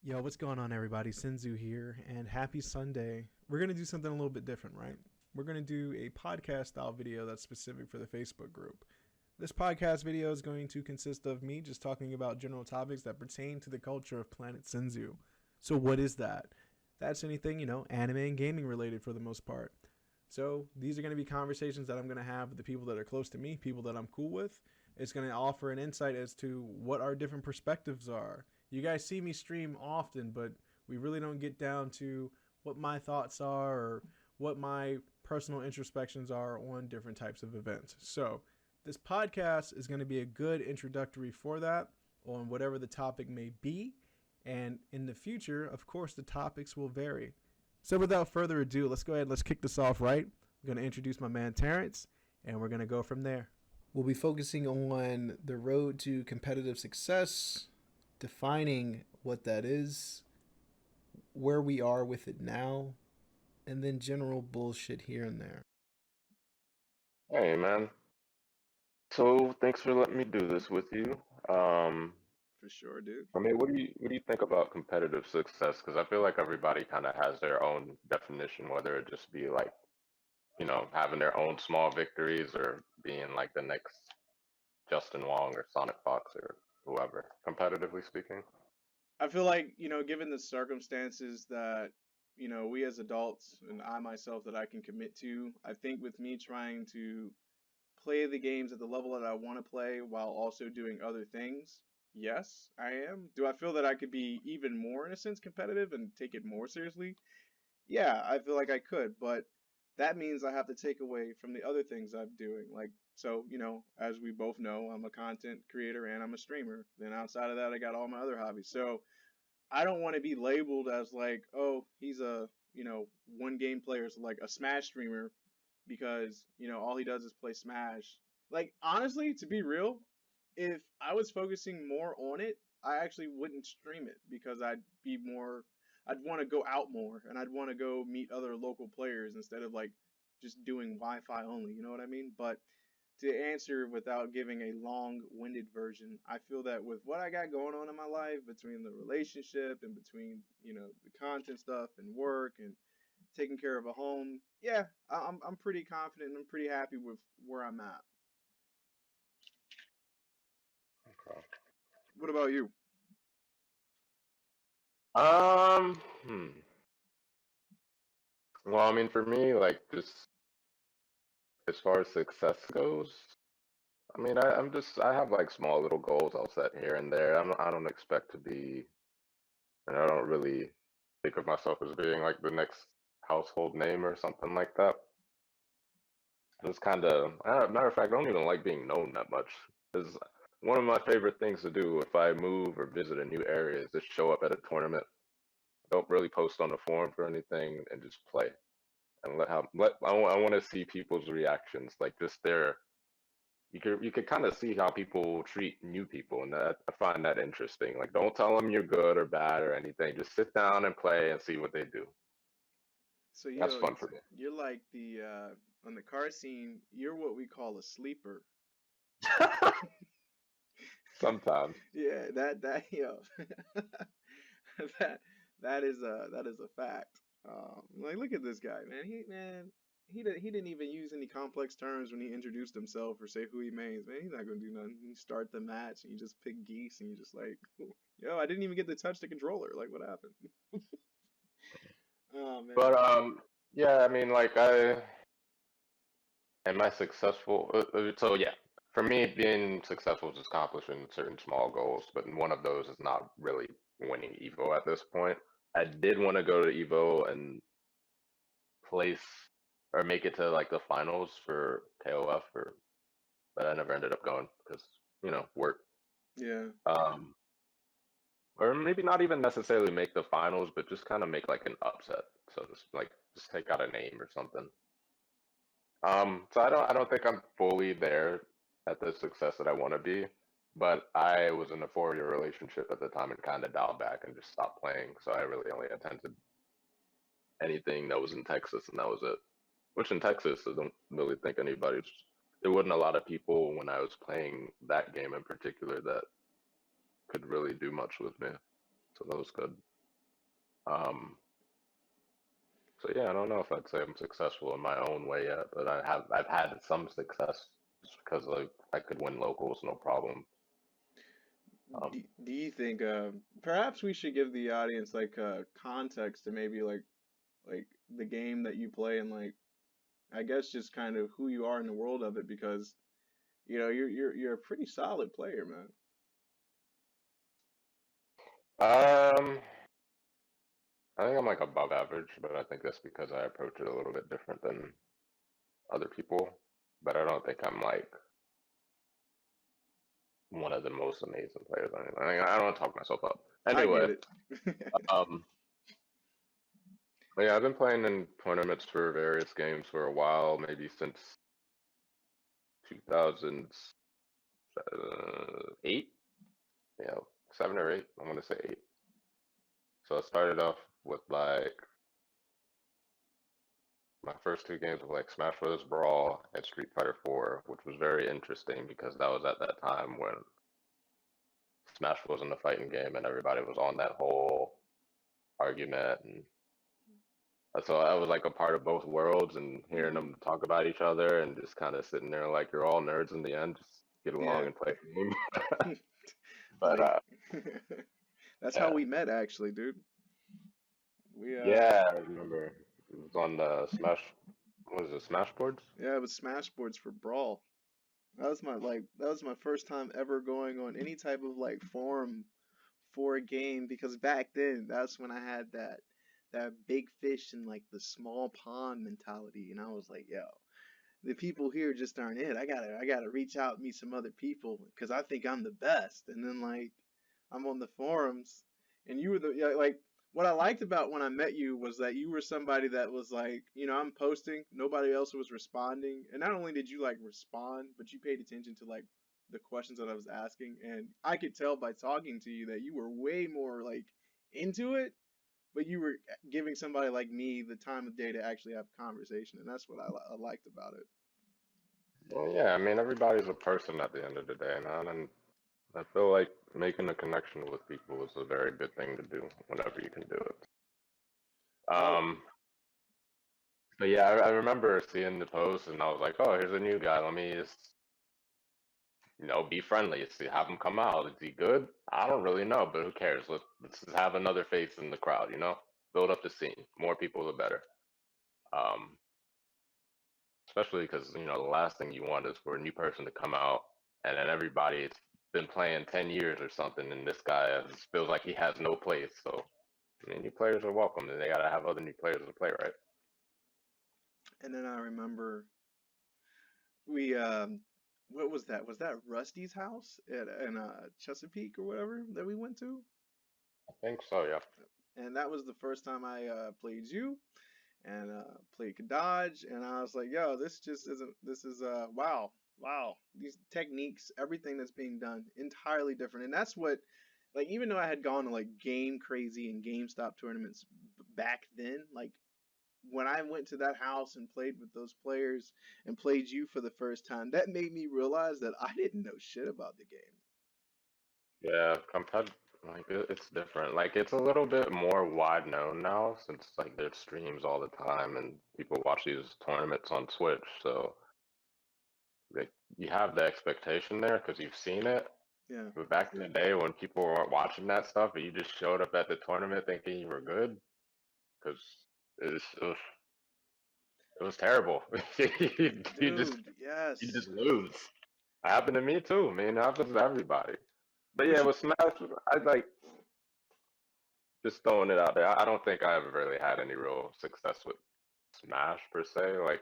Yo, what's going on, everybody? Senzu here, and happy Sunday. We're going to do something a little bit different, right? We're going to do a podcast style video that's specific for the Facebook group. This podcast video is going to consist of me just talking about general topics that pertain to the culture of PlanetSenzu. So, what is that? That's anything, anime and gaming related for the most part. So, these are going to be conversations that I'm going to have with the people that are close to me, people that I'm cool with. It's going to offer an insight as to what our different perspectives are. You guys see me stream often, but we really don't get down to what my thoughts are or what my personal introspections are on different types of events. So, this podcast is going to be a good introductory for that on whatever the topic may be. And in the future, of course, the topics will vary. So, without further ado, let's go ahead and let's kick this off right. I'm going to introduce my man Terrence, and we're going to go from there. We'll be focusing on the road to competitive success, defining what that is, where we are with it now, and then general bullshit here and there. Hey man, so thanks for letting me do this with you. Um, For sure, dude. what do you think about competitive success? Because I feel like everybody kind of has their own definition, whether it just be like, having their own small victories or being like the next Justin Wong or Sonic Fox or whoever, competitively speaking. I feel like, given the circumstances that, we as adults and I myself that I can commit to, I think with me trying to play the games at the level that I want to play while also doing other things, yes, I am. Do I feel that I could be even more, in a sense, competitive and take it more seriously? Yeah, I feel like I could, but that means I have to take away from the other things I'm doing. Like, so, as we both know, I'm a content creator and I'm a streamer. Then outside of that, I got all my other hobbies. So, I don't want to be labeled as like, oh, he's a, one game player, so like a Smash streamer because, all he does is play Smash. Like, honestly, to be real, if I was focusing more on it, I actually wouldn't stream it because I'd want to go out more and I'd want to go meet other local players instead of like just doing Wi-Fi only, you know what I mean? But to answer without giving a long-winded version, I feel that with what I got going on in my life, between the relationship and between, the content stuff and work and taking care of a home, yeah, I'm pretty confident and I'm pretty happy with where I'm at. Okay. What about you? Um, hmm. Well, I mean, for me, like just as far as success goes, I mean, I have like small little goals I'll set here and there. I don't expect to be, and I don't really think of myself as being like the next household name or something like that. It's kind of, matter of fact, I don't even like being known that much. Because one of my favorite things to do if I move or visit a new area is just show up at a tournament. Don't really post on the forum for anything and just play and I want to see people's reactions, like just their you could kind of see how people treat new people, and that I find that interesting. Like, don't tell them you're good or bad or anything. Just sit down and play and see what they do. So That's fun for me. you're like the on the car scene. You're what we call a sleeper. Sometimes. Yeah, that yo, that that is a fact. Like look at this guy, man. He didn't even use any complex terms when he introduced himself or say who he mains. Man, he's not gonna do nothing. You start the match and you just pick geese and you just like, yo, I didn't even get to touch the controller. Like what happened? Oh man. But yeah, I mean, like I am I successful? So yeah, for me, being successful is accomplishing certain small goals, but one of those is not really winning Evo at this point. I did want to go to Evo and place or make it to like the finals for KOF, or but I never ended up going because work. Yeah. Um, or maybe not even necessarily make the finals, but just kind of make like an upset. So just take out a name or something. So I don't think I'm fully there at the success that I want to be, but I was in a 4-year relationship at the time and kind of dialed back and just stopped playing. So I really only attended anything that was in Texas, and that was it. Which in Texas, I don't really think anybody's. There wasn't a lot of people when I was playing that game in particular that could really do much with me. So that was good. Um, so yeah, I don't know if I'd say I'm successful in my own way yet, but I've had some success just because like I could win locals no problem. Um, Do you think perhaps we should give the audience like context to maybe like the game that you play and like I guess just kind of who you are in the world of it because you know you're a pretty solid player, man. um, I think I'm like above average, but I think that's because I approach it a little bit different than other people. But I don't think I'm like one of the most amazing players or anything. I don't want to talk myself up. I Anyway, get it. um, but yeah, I've been playing in tournaments for various games for a while, maybe since 2008. Yeah, 7 or 8. I want to say 8. So I started off with like my first 2 games were like Smash Bros. Brawl and Street Fighter 4, which was very interesting because that was at that time when Smash wasn't a fighting game and everybody was on that whole argument. And so I was like a part of both worlds and hearing Hmm. them talk about each other and just kind of sitting there like you're all nerds in the end, just get along Yeah. and play a game. But Like that's how yeah, we met actually, dude. We yeah, I remember it was on the Smash. What was it, Smash boards? yeah, it was Smashboards for Brawl. That was my first time ever going on any type of like forum for a game because back then that's when I had that big fish in like the small pond mentality and I was like, yo, the people here just aren't it. I gotta reach out and meet some other people because I think I'm the best. And then like I'm on the forums and you were the yeah, like what I liked about when I met you was that you were somebody that was like, you know, I'm posting, nobody else was responding. And not only did you like respond, but you paid attention to like the questions that I was asking. And I could tell by talking to you that you were way more like into it, but you were giving somebody like me the time of day to actually have a conversation. And that's what I liked about it. Well, yeah, I mean everybody's a person at the end of the day, man, and I feel like making a connection with people is a very good thing to do whenever you can do it. Oh, Um, but yeah, I remember seeing the post and I was like, oh, here's a new guy. Let me just, be friendly. See, have him come out. Is he good? I don't really know, but who cares? Let's just have another face in the crowd. Build up the scene. More people, the better. Um, Especially because, the last thing you want is for a new person to come out and then everybody's been playing 10 years or something and this guy feels like he has no place. So, I mean, new players are welcome and they got to have other new players to play, right? and then I remember we what was that? Was that Rusty's house at in Chesapeake or whatever that we went to? I think so, yeah. And that was the first time I played you and played Dodge, and I was like, yo, this just isn't. This is wow, wow. These techniques, everything that's being done, entirely different, and that's what. Like even though I had gone to like Game Crazy and GameStop tournaments back then, like when I went to that house and played with those players and played you for the first time, that made me realize that I didn't know shit about the game. Yeah, compared, like, it's different. Like, it's a little bit more wide known now since, like, there's streams all the time and people watch these tournaments on Twitch. So, like, you have the expectation there because you've seen it. Yeah. But back in the day when people weren't watching that stuff, and you just showed up at the tournament thinking you were good, because it was terrible. You, you just Dude, you yes. just lose. It happened to me too. I mean, it happens to everybody. But But yeah, you, with Smash, I like just throwing it out there. I don't think I ever really had any real success with Smash per se. Like,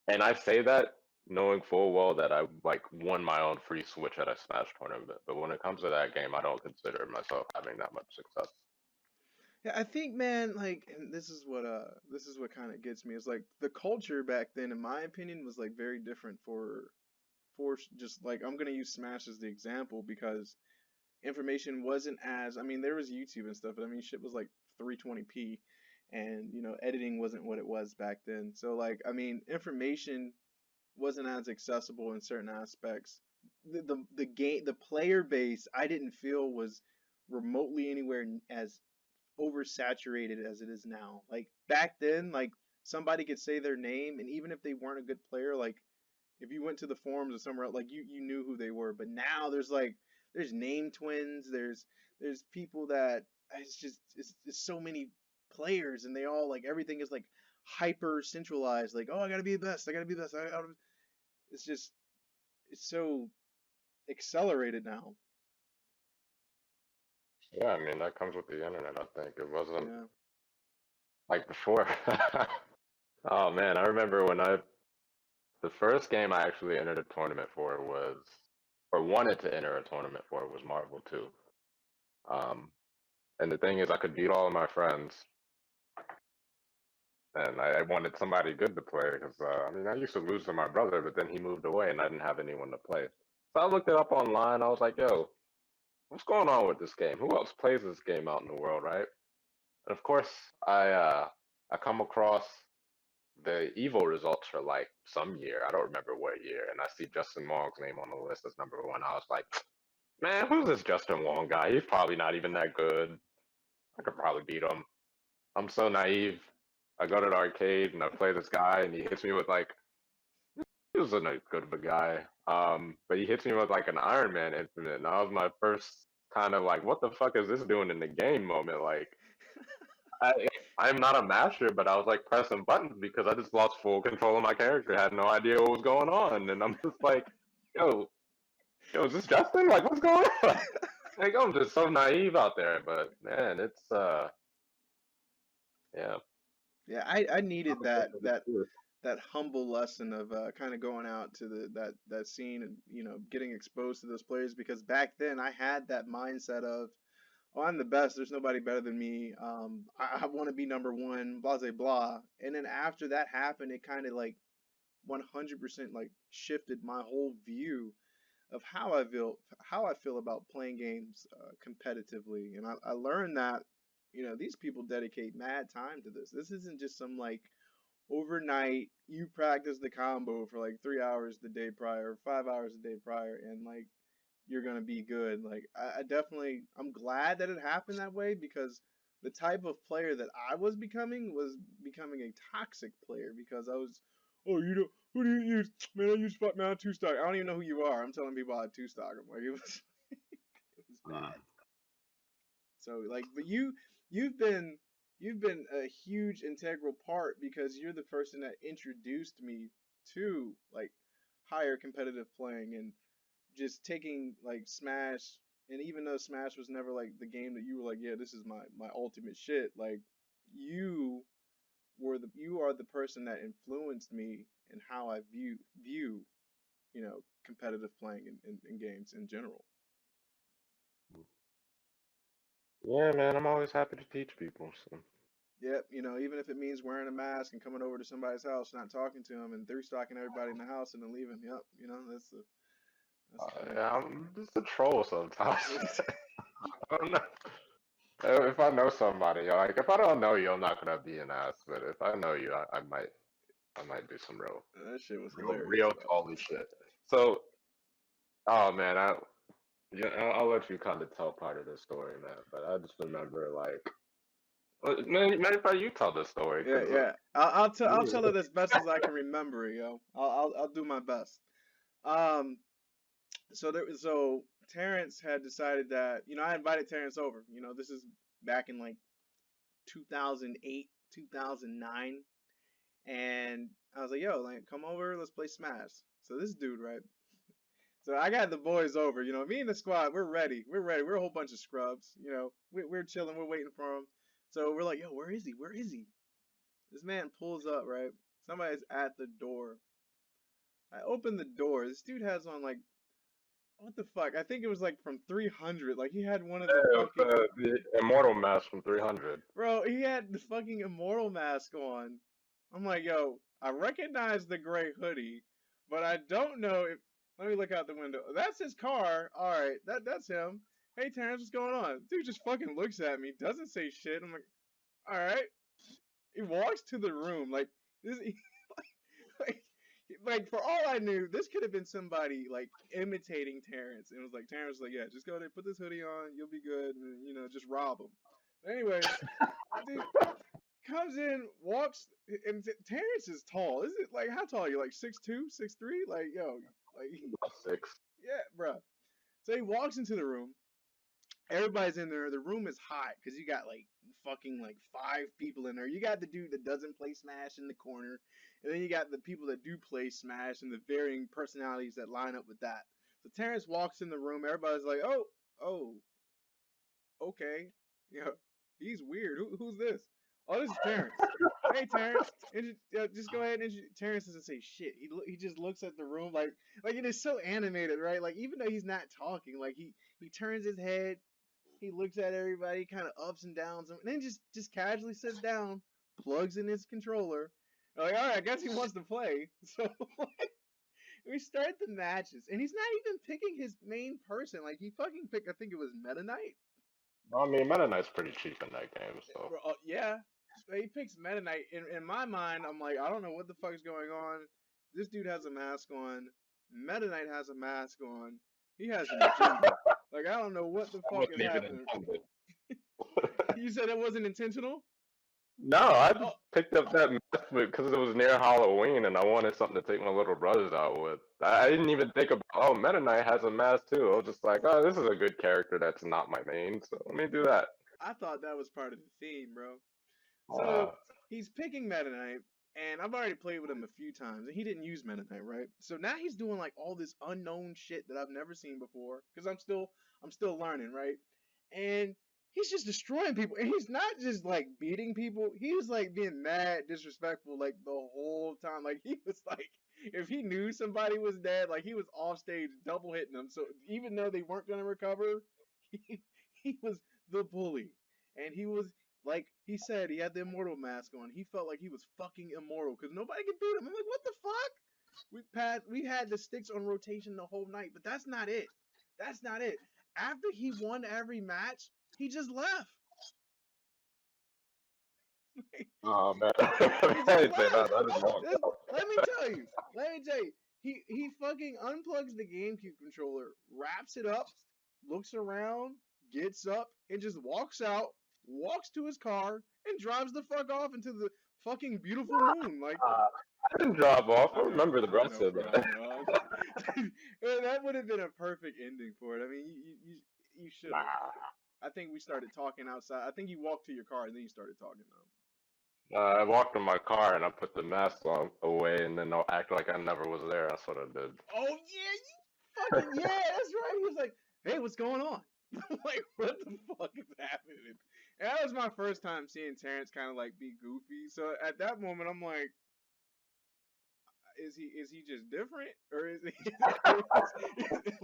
and I say that knowing full well that I like won my own free Switch at a Smash tournament. But when it comes to that game, I don't consider myself having that much success. yeah, I think, man, like, and this is what kind of gets me. Is like the culture back then, in my opinion, was like very different just like I'm gonna use Smash as the example because information wasn't as I mean there was YouTube and stuff, but I mean shit was like 320p, and you know editing wasn't what it was back then. So like I mean information wasn't as accessible in certain aspects. The game the player base I didn't feel was remotely anywhere as oversaturated as it is now. Like back then, like somebody could say their name, and even if they weren't a good player, like if you went to the forums or somewhere, like you knew who they were. But now there's name twins. There's people that it's so many players, and they all like everything is like hyper centralized. Like, oh, I gotta be the best. I gotta be the best. It's just it's so accelerated now. Yeah, I mean that comes with the internet. I think it wasn't Yeah. like before. Oh man, I remember when the first game I actually entered a tournament for was, or wanted to enter a tournament for, was Marvel 2. Um, and the thing is, I could beat all of my friends, and I wanted somebody good to play because I mean I used to lose to my brother, but then he moved away, and I didn't have anyone to play. So I looked it up online. I was like, "Yo, what's going on with this game? Who else plays this game out in the world, right?" And of course, I come across the Evo results for like some year. I don't remember what year, and I see Justin Wong's name on the list as #1. I was like, "Man, who's this Justin Wong guy? He's probably not even that good. I could probably beat him." I'm so naive. I go to the arcade and I play this guy, and he hits me with like, he wasn't a good of a guy. But he hits me with like an Iron Man infinite, and that was my first kind of like, what the fuck is this doing in the game moment? Like, I I'm not a master, but I was like pressing buttons because I just lost full control of my character. I had no idea what was going on, and I'm just like, yo, is this Justin? Like, what's going on? Like, I'm just so naive out there, but man, it's yeah. Yeah, I needed that humble lesson of kind of going out to that scene and getting exposed to those players, because back then I had that mindset of, oh, I'm the best, there's nobody better than me, I want to be #1, blah blah blah. And then after that happened, it kind of like 100% like shifted my whole view of how I feel about playing games competitively. And I learned that these people dedicate mad time to this. This isn't just some like overnight you practice the combo for like 3 hours the day prior, 5 hours the day prior, and like you're gonna be good. Like I definitely, I'm glad that it happened that way, because the type of player that I was becoming a toxic player, because I was, oh, who do you use? Man, I use man, I two stock. I don't even know who you are. I'm telling people I two stock. I'm like, it was bad. So like, but you've been a huge integral part, because you're the person that introduced me to like higher competitive playing, and just taking like Smash. And even though Smash was never like the game that you were like, yeah, this is my ultimate shit, like you you are the person that influenced me in how I view competitive playing in games in general. Yeah, man, I'm always happy to teach people. So, Yep, even if it means wearing a mask and coming over to somebody's house, not talking to them, and three stocking everybody in the house and then leaving. Yep, that's fine. yeah, I'm just a troll sometimes. I don't know. If I know somebody, like if I don't know you, I'm not gonna be an ass. But if I know you, I might do some That shit was hilarious real though. trolley shit. So, oh man, yeah, I'll let you kind of tell part of the story, man. But I just remember like, man, matter of fact, you tell the story Yeah, because yeah. I'll tell it as best as I can remember it, yo. I'll do my best. Um, so Terrence had decided that I invited Terrence over. This is back in like 2008, 2009, and I was like, yo, like come over, let's play Smash. So this dude, right? So I got the boys over. Me and the squad, we're ready. We're ready. We're a whole bunch of scrubs. We're chilling. We're waiting for him. So we're like, yo, where is he? Where is he? This man pulls up, right? Somebody's at the door. I open the door. This dude has on like, what the fuck? I think it was like from 300. Like he had one of the fucking, the Immortal Mask from 300. bro, he had the fucking immortal mask on. I'm like, yo, I recognize the gray hoodie, but I don't know if. Let me look out the window. That's his car. All right, that's him. Hey Terrence, what's going on? Dude just fucking looks at me, doesn't say shit. I'm like, all right. He walks to the room like this. like, like for all I knew, this could have been somebody like imitating Terrence, and it was like Terrence was like, yeah, just go there, put this hoodie on, you'll be good, and just rob him. Anyways, dude comes in, walks, and Terrence is tall. Is it like how tall are you? Like 6'2", 6'3"? Like yo, like About 6. yeah, bro. So he walks into the room. Everybody's in there. The room is hot because you got like fucking like 5 people in there. You got the dude that doesn't play Smash in the corner, and then you got the people that do play Smash and the varying personalities that line up with that. So Terrence walks in the room. Everybody's like, oh, okay, yeah, he's weird. Who's this? Oh, this is Terrence. Hey, Terrence. And just go ahead and Terrence doesn't say shit. He just looks at the room like it is so animated, right? Like even though he's not talking, like he turns his head, he looks at everybody, kind of ups and downs, and then just casually sits down, plugs in his controller. Like, all right, I guess he wants to play. So we start the matches, and he's not even picking his main person. Like he fucking picked, I think it was Meta Knight. I mean, Meta Knight's pretty cheap in that game, so. Yeah, he picks Meta Knight. In my mind, I'm like, I don't know what the fuck is going on. This dude has a mask on. Meta Knight has a mask on. He has an agenda. Like I don't know what the fuck is happening. You said it wasn't intentional? No, I Oh, just picked up that mask because it was near Halloween and I wanted something to take my little brothers out with. I didn't even think about, oh, Meta Knight has a mask too. I was just like, oh, this is a good character that's not my main, so let me do that. I thought that was part of the theme, bro. Uh, So he's picking Meta Knight, and I've already played with him a few times, and he didn't use Meta Knight, right? So now he's doing like all this unknown shit that I've never seen before, because I'm still learning, right? And he's just destroying people, and he's not just like beating people. He was like being mad, disrespectful, like the whole time. Like he was like, if he knew somebody was dead, like he was off stage double hitting them. So even though they weren't gonna recover, he he was the bully, and he was like he said, he had the immortal mask on. He felt like he was fucking immortal because nobody could beat him. I'm like, what the fuck? We had the sticks on rotation the whole night, but that's not it. That's not it. After he won every match, he just left. oh man, He I just didn't say that. left. I just walked This, out. let me tell you. Let me tell you. He fucking unplugs the GameCube controller, wraps it up, looks around, gets up, and just walks out, walks to his car, and drives the fuck off into the fucking beautiful moon. Like, I didn't drop off. I I remember know, the I rest know, of bro, that. I know. That would have been a perfect ending for it. I mean, you should have. Nah. I think we started talking outside. I think you walked to your car and then you started talking though. I walked in my car and I put the mask on away and then I'll act like I never was there. That's what I did. Oh yeah, you fucking yeah, that's right. He was like, "Hey, what's going on?" I'm like, "What the fuck is happening?" And that was my first time seeing Terrence kind of like be goofy. So at that moment, I'm like, "Is he just different, or is he is it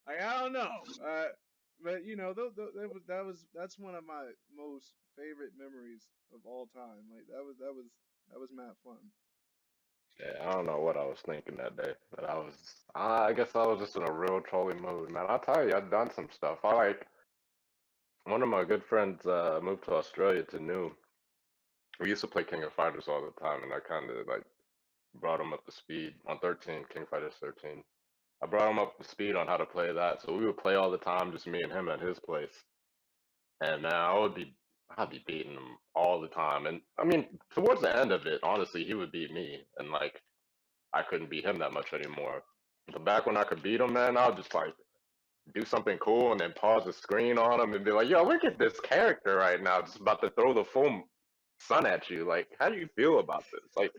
like I don't know." But you know, that's one of my most favorite memories of all time. Like that was mad fun. Yeah, I don't know what I was thinking that day, but I guess I was just in a real trolling mood, man. I'll tell you, I've done some stuff. One of my good friends moved to Australia to New. We used to play King of Fighters all the time, and I kind of like brought him up to speed on 13, King of Fighters 13. I brought him up to speed on how to play that, so we would play all the time, just me and him at his place. And man, I'd be beating him all the time. And I mean, towards the end of it, honestly, he would beat me, and like I couldn't beat him that much anymore. But back when I could beat him, man, I would just like do something cool and then pause the screen on him and be like, "Yo, look at this character right now, just about to throw the full sun at you. Like, how do you feel about this?" Like,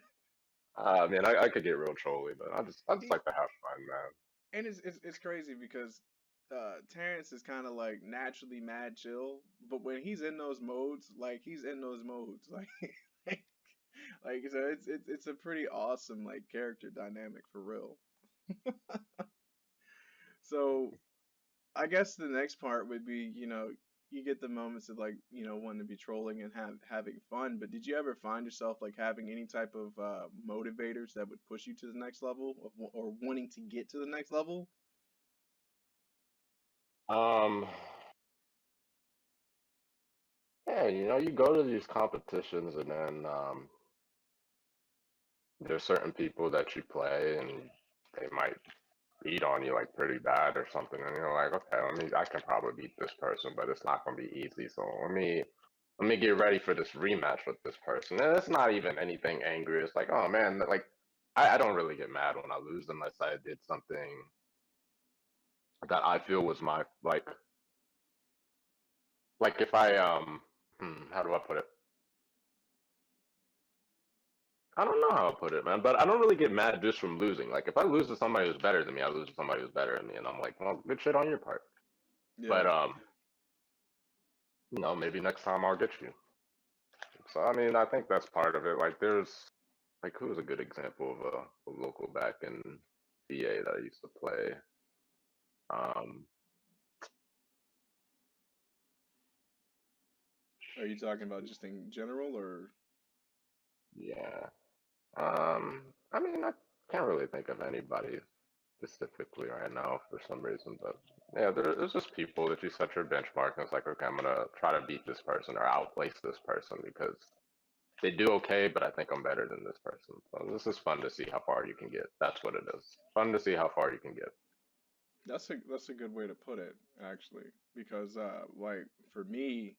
man, I could get real trolly, but I just He like to have fun, man. and it's crazy because Terrence is kind of like naturally mad chill, but when he's in those modes, like he's in those modes, like so it's a pretty awesome like character dynamic for real. So I guess the next part would be, you get the moments of like, wanting to be trolling and having fun. But did you ever find yourself like having any type of motivators that would push you to the next level or wanting to get to the next level? Um, yeah, you go to these competitions and then there's certain people that you play and they might beat on you like pretty bad or something, and you're like, okay, I can probably beat this person, but it's not gonna be easy. So let me get ready for this rematch with this person. And it's not even anything angry. It's like, oh man, like I don't really get mad when I lose unless I did something that I feel was my like if I how do I put it? I don't know how to put it, man, but I don't really get mad just from losing. Like if I lose to somebody who's better than me, I lose to somebody who's better than me, and I'm like, well, good shit on your part. But Yeah. maybe next time I'll get you. So I mean, I think that's part of it. Like there's like who's a good example of a local back in VA that I used to play. Um, Are you talking about just in general, or yeah. I mean, I can't really think of anybody specifically right now for some reason, but yeah, there's just people that you set your benchmark and it's like, okay, I'm gonna try to beat this person or outplace this person because they do okay, but I think I'm better than this person. So this is fun to see how far you can get. That's what it is. Fun to see how far you can get. that's a good way to put it, actually, because like for me,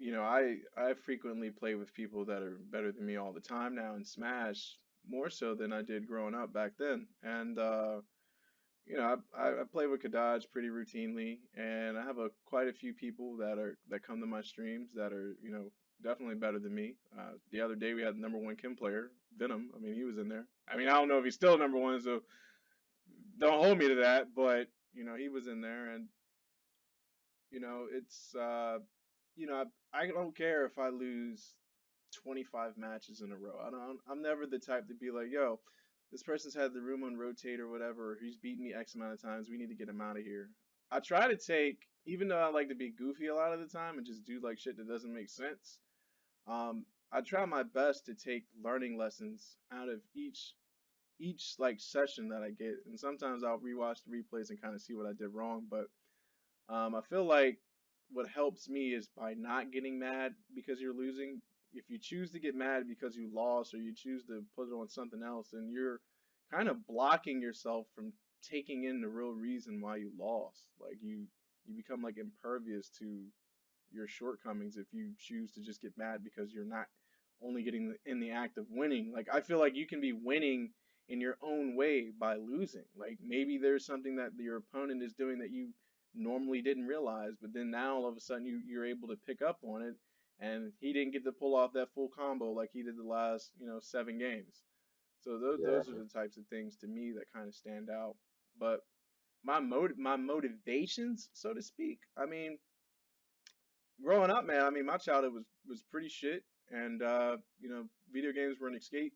I frequently play with people that are better than me all the time now in Smash, more so than I did growing up back then. And I play with Kadaj pretty routinely, and I have quite a few people that come to my streams that are definitely better than me. The other day we had the number one Kim player, Venom. I mean, he was in there. I mean, I don't know if he's still number one, so don't hold me to that, but he was in there, and it's I don't care if I lose 25 matches in a row. I'm never the type to be like, yo, this person's had the room on rotate or whatever, or he's beaten me X amount of times. We need to get him out of here. I try to take, even though I like to be goofy a lot of the time and just do like shit that doesn't make sense. I try my best to take learning lessons out of each like session that I get, and sometimes I'll rewatch the replays and kind of see what I did wrong. But I feel like what helps me is by not getting mad because you're losing. If you choose to get mad because you lost or you choose to put it on something else, then you're kind of blocking yourself from taking in the real reason why you lost. Like you become like impervious to your shortcomings if you choose to just get mad because you're not only getting in the act of winning. Like I feel like you can be winning in your own way by losing. Like maybe there's something that your opponent is doing that you normally didn't realize, but then now all of a sudden you're able to pick up on it, and he didn't get to pull off that full combo like he did the last 7 games. So Yeah. those are the types of things to me that kind of stand out. But my motivations, so to speak. I mean, growing up, man, I mean, my childhood was pretty shit, and video games were an escape.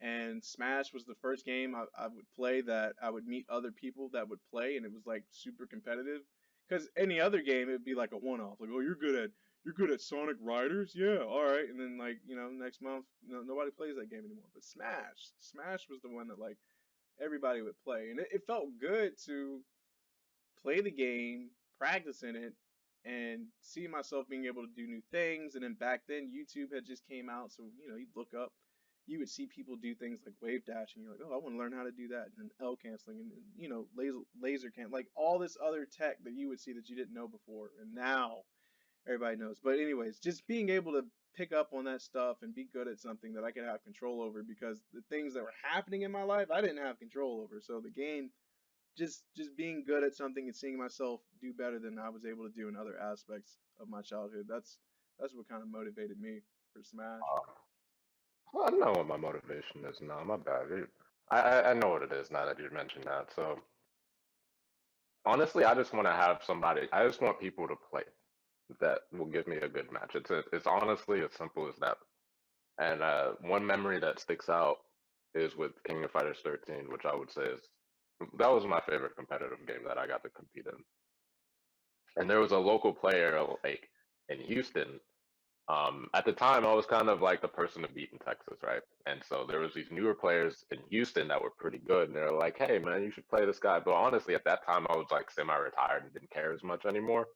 And Smash was the first game I would play that I would meet other people that would play, and it was like super competitive. Because any other game, it'd be like a one-off, like, oh, you're good at Sonic Riders, yeah, all right. And then like next month, nobody plays that game anymore. But Smash was the one that like everybody would play, and it felt good to play the game, practice in it, and see myself being able to do new things. And then back then, YouTube had just came out, so you'd look up, you would see people do things like wave dash, and you're like, oh, I want to learn how to do that, and then L canceling, and laser can, like all this other tech that you would see that you didn't know before, and now everybody knows. But anyways, just being able to pick up on that stuff and be good at something that I could have control over, because the things that were happening in my life I didn't have control over. So the game, just being good at something and seeing myself do better than I was able to do in other aspects of my childhood. That's what kind of motivated me for Smash. Well, I know what my motivation is now. My bad. I know what it is now that you mentioned that. So honestly, I just want to have somebody. I just want people to play that will give me a good match. It's honestly as simple as that. And one memory that sticks out is with King of Fighters 13, which I would say is that was my favorite competitive game that I got to compete in. And there was a local player like in Houston. At the time, I was kind of like the person to beat in Texas, right? And so there was these newer players in Houston that were pretty good, and they were like, "Hey, man, you should play this guy." But honestly, at that time, I was like semi-retired and didn't care as much anymore.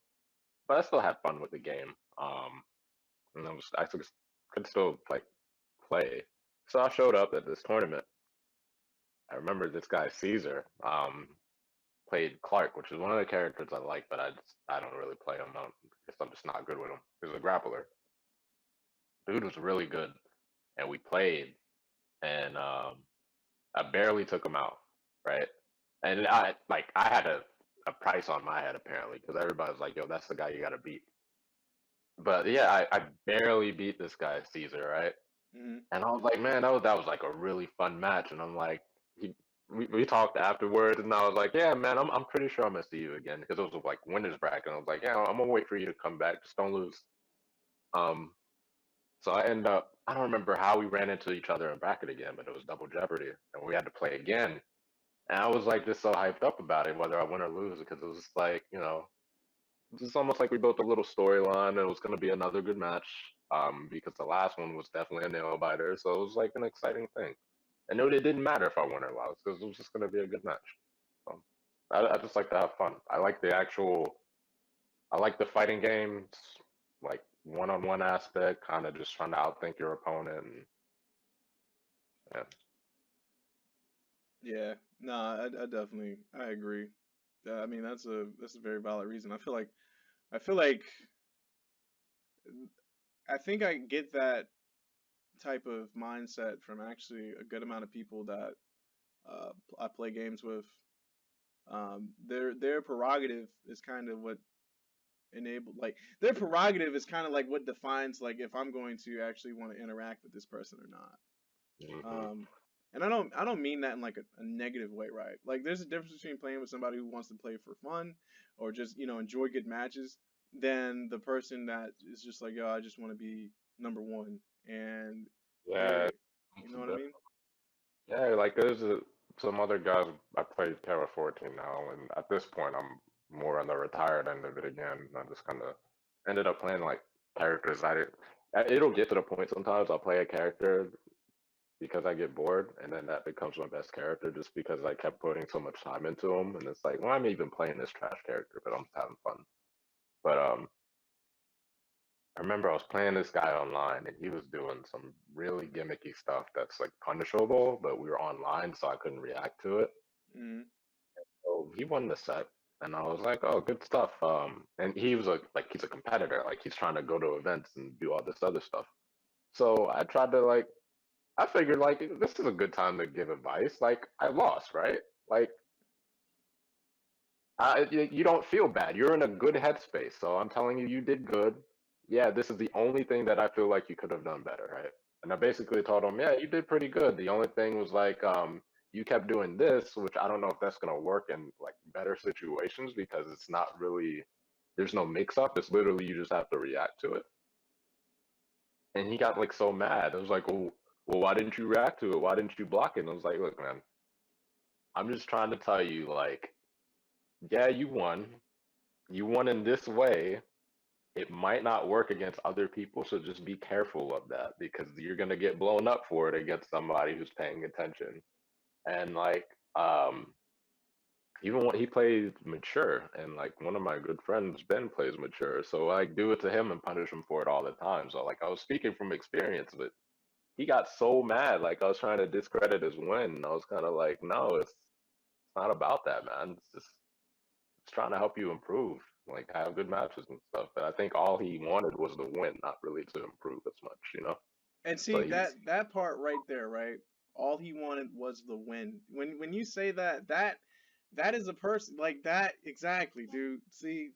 But I still had fun with the game. And could still like play. So I showed up at this tournament. I remember this guy Caesar played Clark, which is one of the characters I like, but I don't really play him. I guess I'm just not good with him. He's a grappler. Dude was really good, and we played, and I barely took him out, right? And I had a price on my head apparently because everybody was like, "Yo, that's the guy you got to beat." But yeah, I barely beat this guy Caesar, right? Hmm. And I was like, man, that was like a really fun match. And I'm like, we talked afterwards, and I was like, yeah, man, I'm pretty sure I'm gonna see you again because it was like winners bracket. And I was like, yeah, I'm gonna wait for you to come back. Just don't lose. Um, so I end up, I don't remember how we ran into each other in bracket again, but it was double jeopardy, and we had to play again. And I was like just so hyped up about it, whether I win or lose, because it was just like, it's almost like we built a little storyline, and it was going to be another good match. Because the last one was definitely a nail biter, so it was like an exciting thing. And it didn't matter if I won or lost, because it was just going to be a good match. So I just like to have fun. I like the fighting games, like one-on-one aspect, kind of just trying to outthink your opponent. And yeah. Yeah, no, I definitely I agree. I mean, that's a very valid reason. I feel like I think I get that type of mindset from actually a good amount of people that I play games with. Their prerogative is kind of what enabled like their prerogative is kind of like what defines like if I'm going to actually want to interact with this person or not. Hmm. Um, and I don't mean that in like a negative way, right? Like there's a difference between playing with somebody who wants to play for fun or just enjoy good matches than the person that is just like, yo, I just want to be number one and Yeah, they, it's you know what I mean? yeah, like some other guys. I play Terra 14 now, and at this point, I'm more on the retired end of it again. I just kind of ended up playing like characters I didn't. It'll get to the point sometimes I'll play a character because I get bored, and then that becomes my best character just because I kept putting so much time into them, and it's like, well, I'm even playing this trash character, but I'm just having fun. But I remember I was playing this guy online, and he was doing some really gimmicky stuff that's like punishable, but we were online, so I couldn't react to it. Mm-hmm. So he won the set, and I was like, "Oh, good stuff." And he was like he's a competitor, like he's trying to go to events and do all this other stuff. So I tried to like, I figured like this is a good time to give advice. Like I lost, right? Like you don't feel bad. You're in a good headspace. So I'm telling you, you did good. Yeah, this is the only thing that I feel like you could have done better, right? And I basically told him, yeah, you did pretty good. The only thing was like, you kept doing this, which I don't know if that's gonna work in like better situations because it's not really, there's no mix up. It's literally you just have to react to it. And he got like so mad. I was like, well, why didn't you react to it? Why didn't you block it? And I was like, look, man, I'm just trying to tell you, like, yeah, you won. You won in this way. It might not work against other people, so just be careful of that because you're gonna get blown up for it against somebody who's paying attention. And like, even when he plays mature, and like one of my good friends, Ben, plays mature, so I like, do it to him and punish him for it all the time. So like I was speaking from experience, but he got so mad, like I was trying to discredit his win. And I was kind of like, no, it's not about that, man. It's trying to help you improve, like have good matches and stuff. But I think all he wanted was the win, not really to improve as much. And see But he's that part right there, right? All he wanted was the win. When you say that is a person like that exactly, dude. See,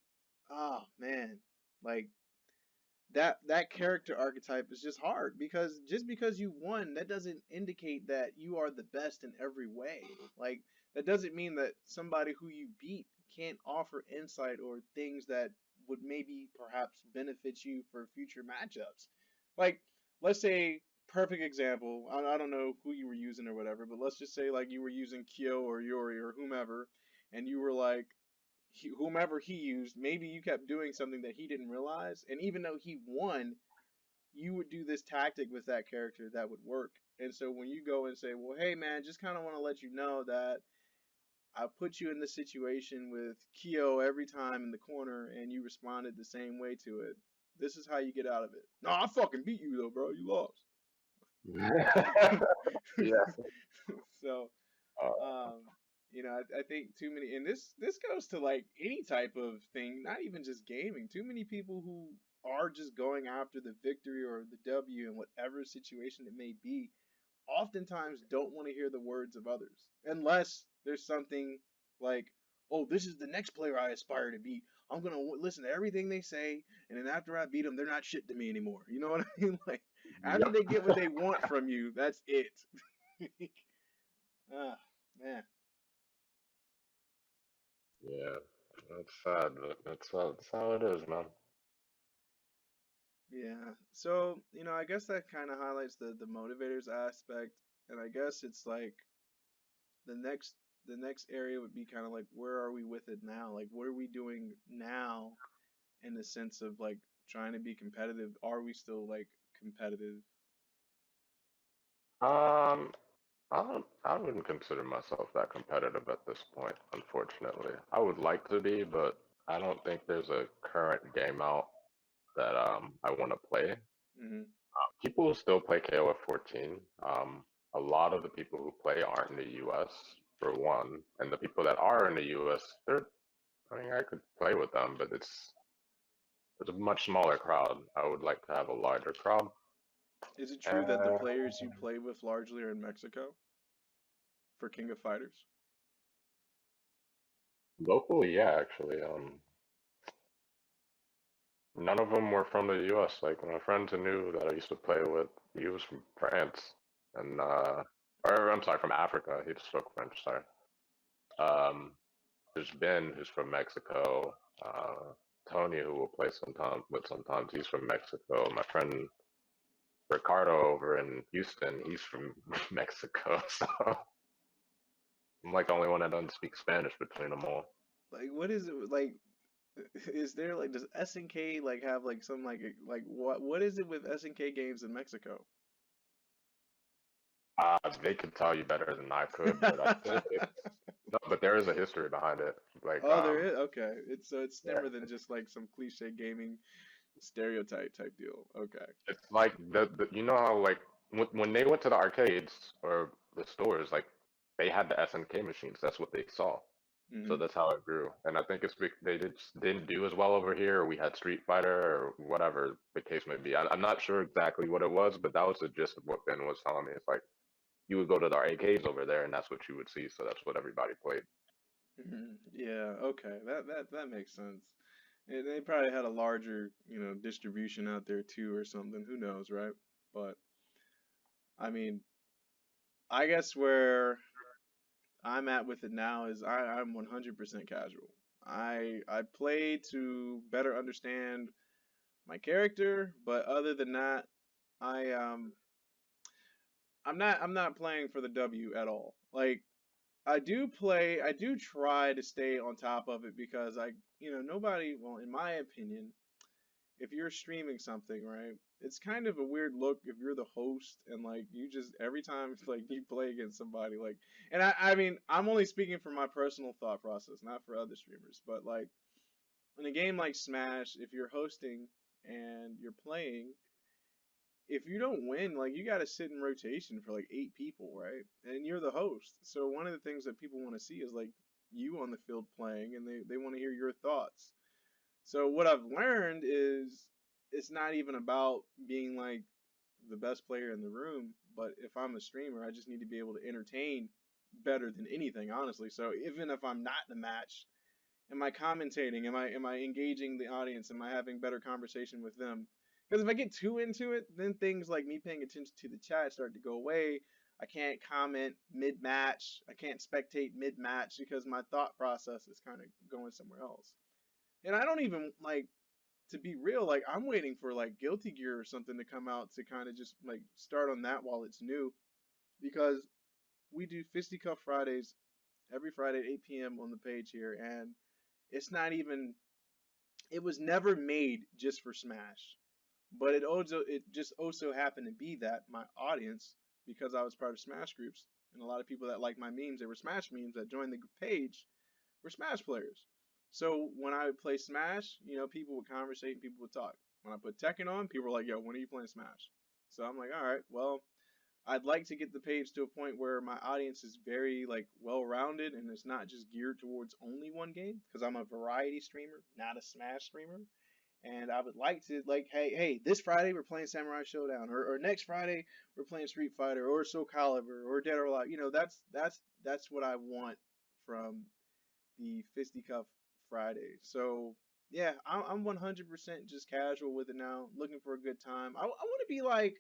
oh man, like that character archetype is just hard because just because you won, that doesn't indicate that you are the best in every way. Like that doesn't mean that somebody who you beat can't offer insight or things that would maybe perhaps benefit you for future matchups. Like let's say perfect example, I don't know who you were using or whatever, but let's just say like you were using Kyo or Yuri or whomever, and you were like whomever he used, maybe you kept doing something that he didn't realize, and even though he won, you would do this tactic with that character that would work. And so when you go and say, "Well, hey man, just kind of want to let you know that I put you in this situation with Kyo every time in the corner, and you responded the same way to it. This is how you get out of it." No, I fucking beat you though, bro. You lost. yeah. So, Uh, um, I think too many, and this goes to like any type of thing, not even just gaming. Too many people who are just going after the victory or the W in whatever situation it may be, oftentimes don't want to hear the words of others unless there's something like, oh, this is the next player I aspire to beat. I'm gonna listen to everything they say, and then after I beat them, they're not shit to me anymore. You know what I mean? Like after Yep. they get what they want from you, that's it. Ah, man. Yeah, that's sad, but that's how it is, man. Yeah. So, I guess that kind of highlights the motivators aspect, and I guess it's like the next area would be kind of like where are we with it now? Like what are we doing now in the sense of like trying to be competitive? Are we still like competitive? Um, I wouldn't consider myself that competitive at this point, unfortunately. I would like to be, but I don't think there's a current game out that I want to play. Hmm. People still play KOF 14. A lot of the people who play aren't in the US, for one, and the people that are in the US, I mean, I could play with them, but it's a much smaller crowd. I would like to have a larger crowd. Is it true that the Uh, players you play with largely are in Mexico for King of Fighters? Locally, yeah, actually. None of them were from the US. Like my friends who knew that I used to play with, he was from France, and or I'm sorry, from Africa. He just spoke French. Sorry. Um, there's Ben who's from Mexico. Tony who will play sometimes he's from Mexico. My friend Ricardo over in Houston, he's from Mexico. So I'm like the only one that doesn't speak Spanish between them all. Like what is it like? Is there like does SNK like have like some like what is it with SNK games in Mexico? They could tell you better than I could, but no, but there is a history behind it. Like, Oh, there is. Okay, it's yeah, dimmer than just like some cliche gaming stereotype type deal. Okay. it's like you know how like when they went to the arcades or the stores, like they had the SNK machines. That's what they saw. So Hmm. that's how it grew. And I think it's they just didn't do as well over here, or we had Street Fighter, or whatever the case may be. I'm not sure exactly what it was, but that was the gist of what Ben was telling me. It's like you would go to the arcades over there, and that's what you would see. So that's what everybody played. Hmm. Yeah. Okay. That makes sense. They probably had a larger, distribution out there too, or something. Who knows, right? But I mean, I guess where I'm at with it now is I'm 100% casual. I play to better understand my character, but other than that, I I'm not playing for the W at all. Like I do try to stay on top of it because nobody, well, in my opinion, if you're streaming something, right, it's kind of a weird look if you're the host and like you just every time like you play against somebody like, and I mean, I'm only speaking from my personal thought process, not for other streamers, but like in a game like Smash, if you're hosting and you're playing, if you don't win, like you got to sit in rotation for like 8 people, right? And you're the host. So one of the things that people want to see is like you on the field playing, and they want to hear your thoughts. So what I've learned is it's not even about being like the best player in the room, but if I'm a streamer, I just need to be able to entertain better than anything, honestly. So even if I'm not in a match, am I commentating? Am I engaging the audience? Am I having better conversation with them? Because if I get too into it, then things like me paying attention to the chat start to go away. I can't comment mid match. I can't spectate mid match because my thought process is kind of going somewhere else. And I don't even like, to be real, like I'm waiting for like Guilty Gear or something to come out to kind of just like start on that while it's new, because we do Fisticuff Fridays every Friday at 8 p.m. on the page here, and it's not even, it was never made just for Smash, but it just also happened to be that my audience, because I was part of Smash groups, and a lot of people that like my memes, they were Smash memes that joined the page, were Smash players. So when I would play Smash, people would conversate and people would talk. When I put Tekken on, people were like, "Yo, when are you playing Smash?" So I'm like, "All right, well, I'd like to get the page to a point where my audience is very like well-rounded and it's not just geared towards only one game because I'm a variety streamer, not a Smash streamer. And I would like to like, hey, this Friday we're playing Samurai Showdown, or next Friday we're playing Street Fighter, or Soul Calibur, or Dead or Alive. You know, that's what I want from the Fisticuff Friday. So yeah, I'm 100% just casual with it now, looking for a good time. I want to be like,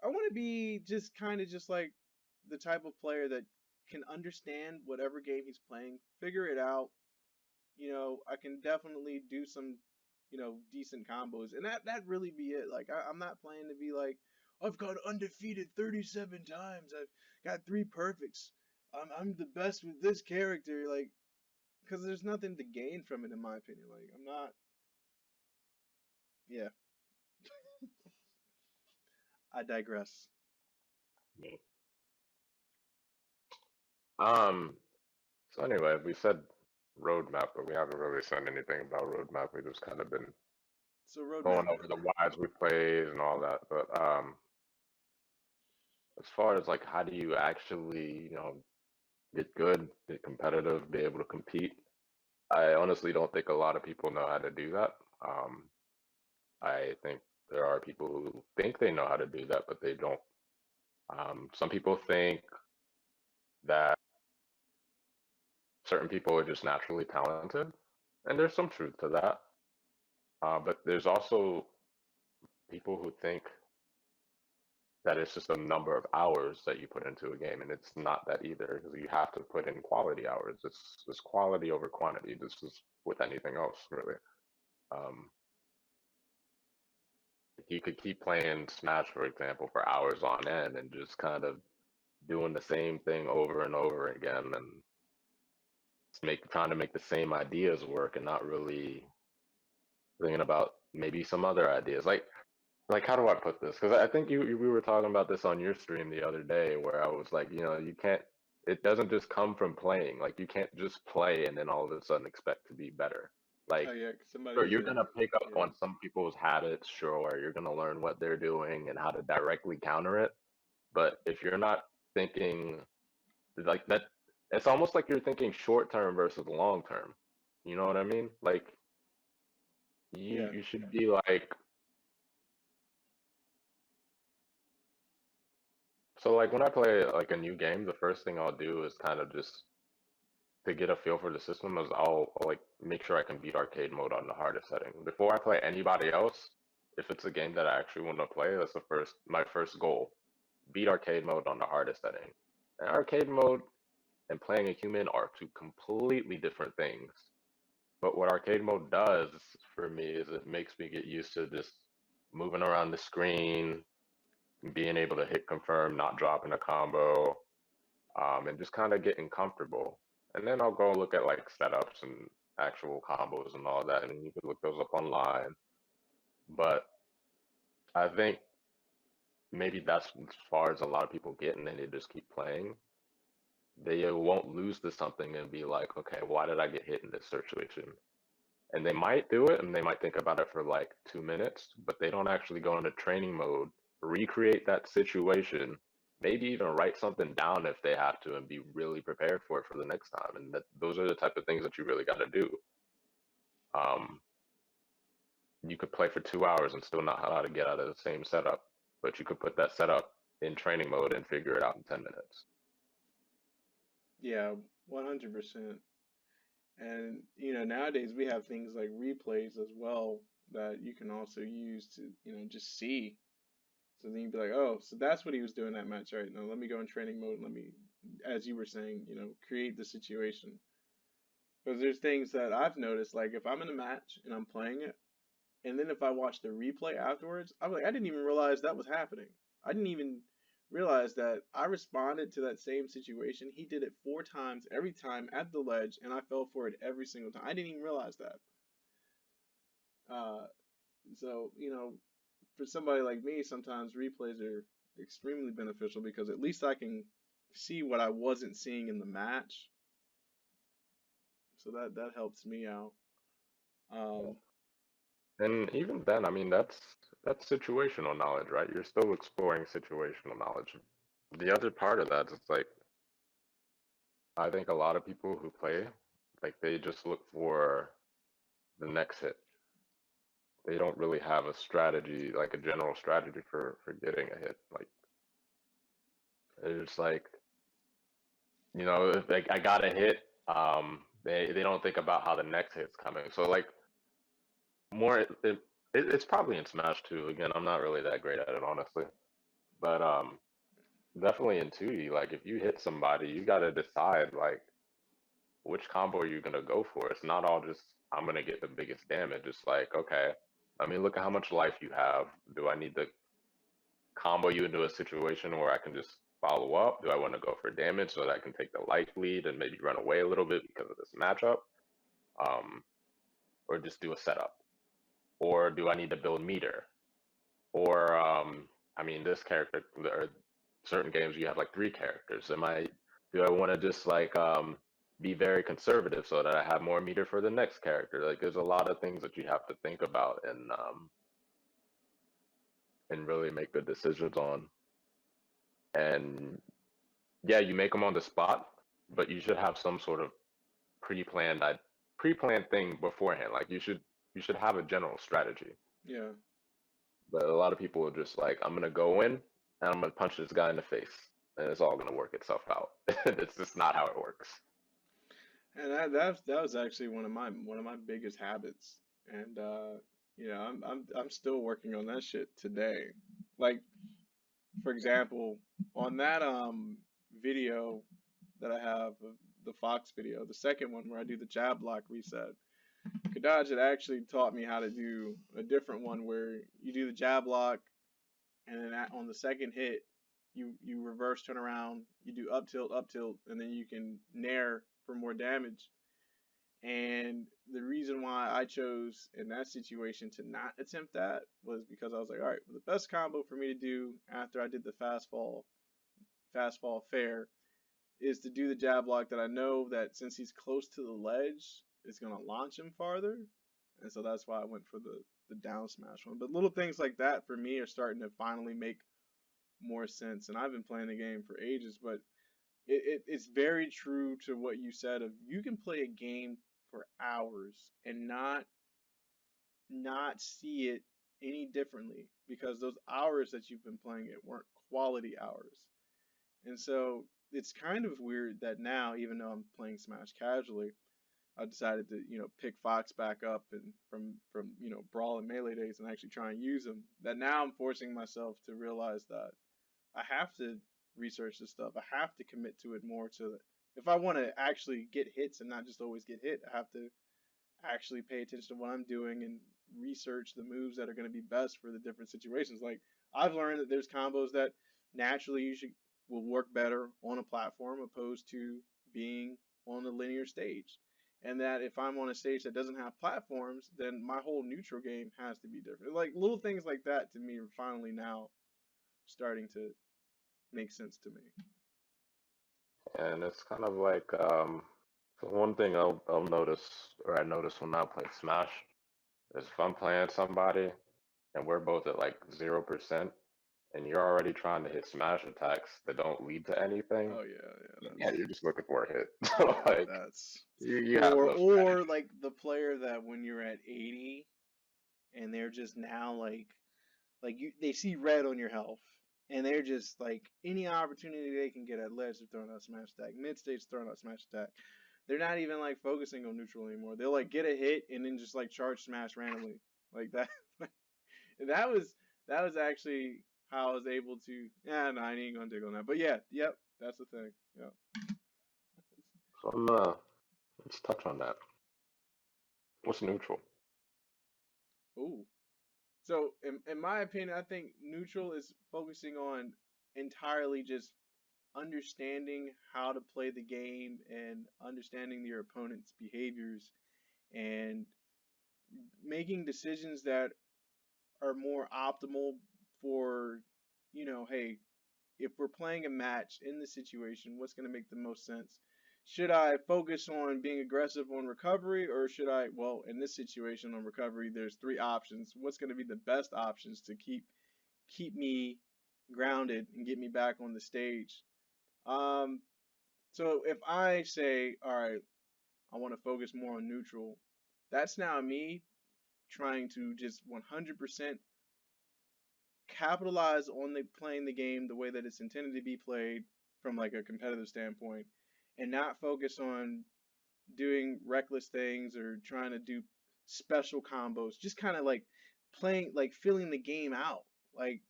I want to be just kind of just like the type of player that can understand whatever game he's playing, figure it out. You know, I can definitely do some, decent combos, and that really be it. Like I'm not playing to be like, I've got undefeated 37 times. I've got three perfects. I'm the best with this character. Like, because there's nothing to gain from it, in my opinion. Like, I'm not. Yeah, I digress. Yeah. Um. So anyway, we said roadmap, but we haven't really said anything about roadmap. We've just kind of been So roadmap. going over the whys we played and all that. But as far as like how do you actually, get good, get competitive, be able to compete, I honestly don't think a lot of people know how to do that. Um, I think there are people who think they know how to do that, but they don't. Some people think that certain people are just naturally talented, and there's some truth to that. But there's also people who think that it's just a number of hours that you put into a game, and it's not that either, because you have to put in quality hours. It's quality over quantity. This is with anything else, really. Um, you could keep playing Smash, for example, for hours on end and just kind of doing the same thing over and over again, and trying to make the same ideas work, and not really thinking about maybe some other ideas. Like how do I put this? Because I think we were talking about this on your stream the other day, where I was like, you can't. It doesn't just come from playing. Like you can't just play and then all of a sudden expect to be better. Oh Like yeah, 'cause somebody sure, was you're in. gonna pick up Yeah. on some people's habits, sure. You're gonna learn what they're doing and how to directly counter it. But if you're not thinking like that, it's almost like you're thinking short term versus long term. You know what I mean? Like you Yeah. you should be like so like when I play like a new game, the first thing I'll do is kind of just to get a feel for the system is I'll like make sure I can beat arcade mode on the hardest setting. Before I play anybody else, if it's a game that I actually want to play, that's my first goal. Beat arcade mode on the hardest setting. And arcade mode and playing a human are two completely different things. But what arcade mode does for me is it makes me get used to just moving around the screen, being able to hit confirm, not dropping a combo, and just kind of getting comfortable. And then I'll go look at like setups and actual combos and all that, and you can look those up online. But I think maybe that's as far as a lot of people get, and then they just keep playing. They won't lose to something and be like, okay, why did I get hit in this situation? And they might do it and they might think about it for like 2 minutes, but they don't actually go into training mode, recreate that situation, maybe even write something down if they have to and be really prepared for the next time. And those are the type of things that you really got to do. Um, you could play for 2 hours and still not know how to get out of the same setup, but you could put that setup in training mode and figure it out in 10 minutes. Yeah, 100%. And nowadays we have things like replays as well that you can also use to, just see. So then you'd be like, oh, so that's what he was doing that match, right? Now let me go in training mode and let me, as you were saying, create the situation. Because there's things that I've noticed, like if I'm in a match and I'm playing it, and then if I watch the replay afterwards, I'm like, I didn't even realize that was happening. I didn't even realize that I responded to that same situation. He did it 4 times, every time at the ledge, and I fell for it every single time. I didn't even realize that. Uh, so, for somebody like me, sometimes replays are extremely beneficial because at least I can see what I wasn't seeing in the match. So that helps me out. Um, And even then, I mean, that's situational knowledge, right? You're still exploring situational knowledge. The other part of that is like, I think a lot of people who play, like they just look for the next hit. They don't really have a strategy, like a general strategy for getting a hit. Like it's like, if like I got a hit, they don't think about how the next hit's coming. So like more, it's probably in Smash too. Again, I'm not really that great at it, honestly. But definitely in 2D, like if you hit somebody, you got to decide like which combo are you gonna go for. It's not all just I'm gonna get the biggest damage. It's like, okay, let me look at how much life you have. Do I need to combo you into a situation where I can just follow up? Do I want to go for damage so that I can take the life lead and maybe run away a little bit because of this matchup? Um, or just do a setup? Or do I need to build meter? Or I mean, this character or certain games you have like 3 characters. Do I want to just like be very conservative so that I have more meter for the next character? Like there's a lot of things that you have to think about and really make good decisions on. And yeah, you make them on the spot, but you should have some sort of pre-planned pre-planned thing beforehand. Like you should have a general strategy. Yeah. But a lot of people are just like, I'm gonna go in and I'm gonna punch this guy in the face, and it's all gonna work itself out. It's just not how it works. And that was actually one of my biggest habits. And I'm still working on that shit today. Like, for example, on that video that I have of the Fox video, the second one where I do the jab block reset, Kadaj had actually taught me how to do a different one where you do the jab block, and then on the second hit, you reverse turn around, you do up tilt, and then you can nair for more damage. And the reason why I chose in that situation to not attempt that was because I was like, all right, well, the best combo for me to do after I did the fast fall fair is to do the jab block that I know that since he's close to the ledge, it's gonna launch him farther. And so that's why I went for the down smash one. But little things like that for me are starting to finally make more sense. And I've been playing the game for ages, but it's very true to what you said of you can play a game for hours and not see it any differently because those hours that you've been playing it weren't quality hours. And so it's kind of weird that now, even though I'm playing Smash casually, I decided to, pick Fox back up and from Brawl and Melee days and actually try and use them. That now I'm forcing myself to realize that I have to research this stuff. I have to commit to it more so that if I want to actually get hits and not just always get hit, I have to actually pay attention to what I'm doing and research the moves that are going to be best for the different situations. Like I've learned that there's combos that naturally will work better on a platform opposed to being on a linear stage. And that if I'm on a stage that doesn't have platforms, then my whole neutral game has to be different. Like little things like that to me are finally now starting to make sense to me. And it's kind of like so one thing I'll notice, or I notice when I play Smash, is if I'm playing somebody and we're both at like 0%, and you're already trying to hit smash attacks that don't lead to anything, Oh yeah, yeah, you're just looking for a hit. So yeah, like that's you have no or strategy. like the player that when you're at 80 and they're just now like they see red on your health and they're just like any opportunity they can get at ledge they're throwing out smash attack, mid stage throwing out smash attack. They're not even like focusing on neutral anymore. They'll like get a hit and then just like charge smash randomly like that. that was that was actually how I was able to. Yeah, no, I ain't gonna dig on that. But yeah, yep, that's the thing. Yeah. So let's touch on that. What's neutral? Ooh. So in my opinion, I think neutral is focusing on entirely just understanding how to play the game and understanding your opponent's behaviors and making decisions that are more optimal for, hey, if we're playing a match in this situation, what's going to make the most sense? should I focus on being aggressive on recovery, or should I, well, in this situation on recovery, there's three options. What's going to be the best options to keep me grounded and get me back on the stage? Um, so if I say, all right, I want to focus more on neutral, that's now me trying to just 100% capitalize on the playing the game the way that it's intended to be played from like a competitive standpoint, and not focus on doing reckless things or trying to do special combos. Just kind of like playing, like filling the game out. Like,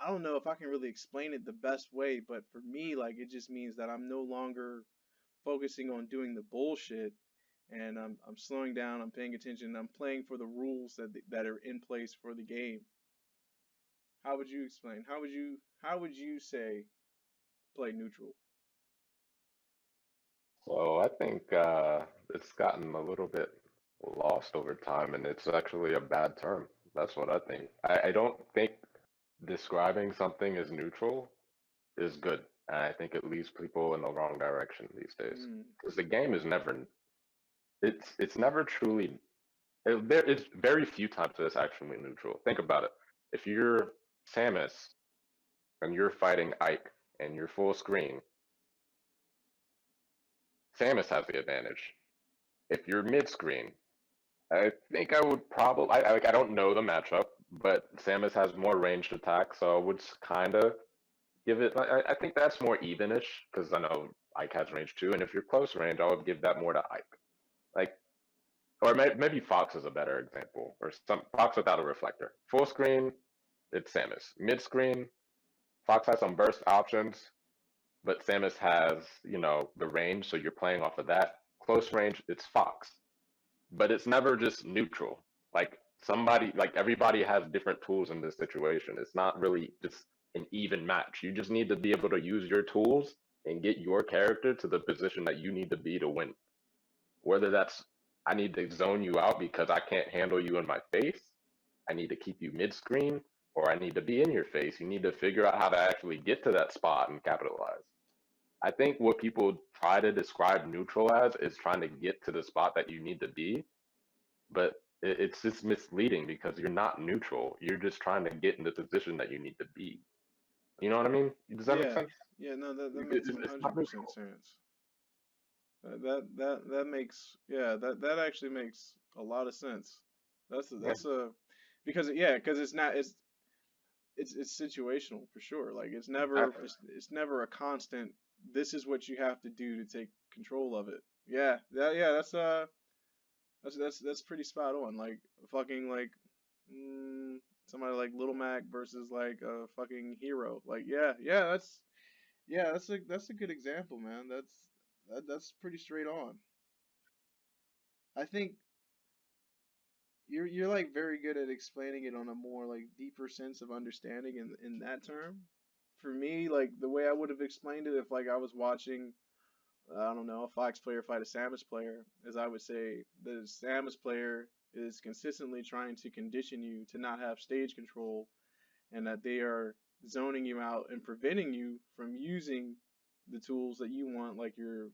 I don't know if I can really explain it the best way, but for me, like, it just means that I'm no longer focusing on doing the bullshit, and I'm slowing down, I'm paying attention, I'm playing for the rules that are in place for the game. How would you explain? How would you say play neutral? So I think it's gotten a little bit lost over time, and it's actually a bad term. That's what I think. I don't think describing something as neutral is good. And I think it leads people in the wrong direction these days. Mm, Because the game is never, it's never truly, it's very few times that it's actually neutral. Think about it. If you're Samus and you're fighting Ike and you're full screen, Samus has the advantage. If you're mid screen, I think I would probably, I don't know the matchup, but Samus has more ranged attack, so I would kind of give it. I think that's more evenish because I know Ike has range too, and if you're close range, I would give that more to Ike. Like, or maybe Fox is a better example, or some Fox without a reflector. Full screen, it's Samus. Mid screen, Fox has some burst options, but Samus has the range, so you're playing off of that. Close range, it's Fox, but it's never just neutral. Like everybody has different tools in this situation. It's not really just an even match. You just need to be able to use your tools and get your character to the position that you need to be to win. Whether that's I need to zone you out because I can't handle you in my face, I need to keep you mid screen, or I need to be in your face. You need to figure out how to actually get to that spot and capitalize. I think what people try to describe neutral as is trying to get to the spot that you need to be, but it's just misleading because you're not neutral. You're just trying to get in the position that you need to be. You know what I mean? Does that make yeah, sense? yeah, no, that makes It's not 100% neutral. sense. That makes, yeah, that actually makes a lot of sense. Yeah, That's a because, yeah, because it's not, it's situational for sure. Like, exactly. it's never a constant. This is what you have to do to take control of it. Yeah, yeah, that's pretty spot on. Like, fucking like, somebody like Little Mac versus like a fucking hero. Like, yeah, that's a good example, man. That's pretty straight on. I think you're like very good at explaining it on a more like deeper sense of understanding in that term. For me, like the way I would have explained it if like I was watching, I don't know, a Fox player fight a Samus player, is I would say the Samus player is consistently trying to condition you to not have stage control, and that they are zoning you out and preventing you from using the tools that you want, like your,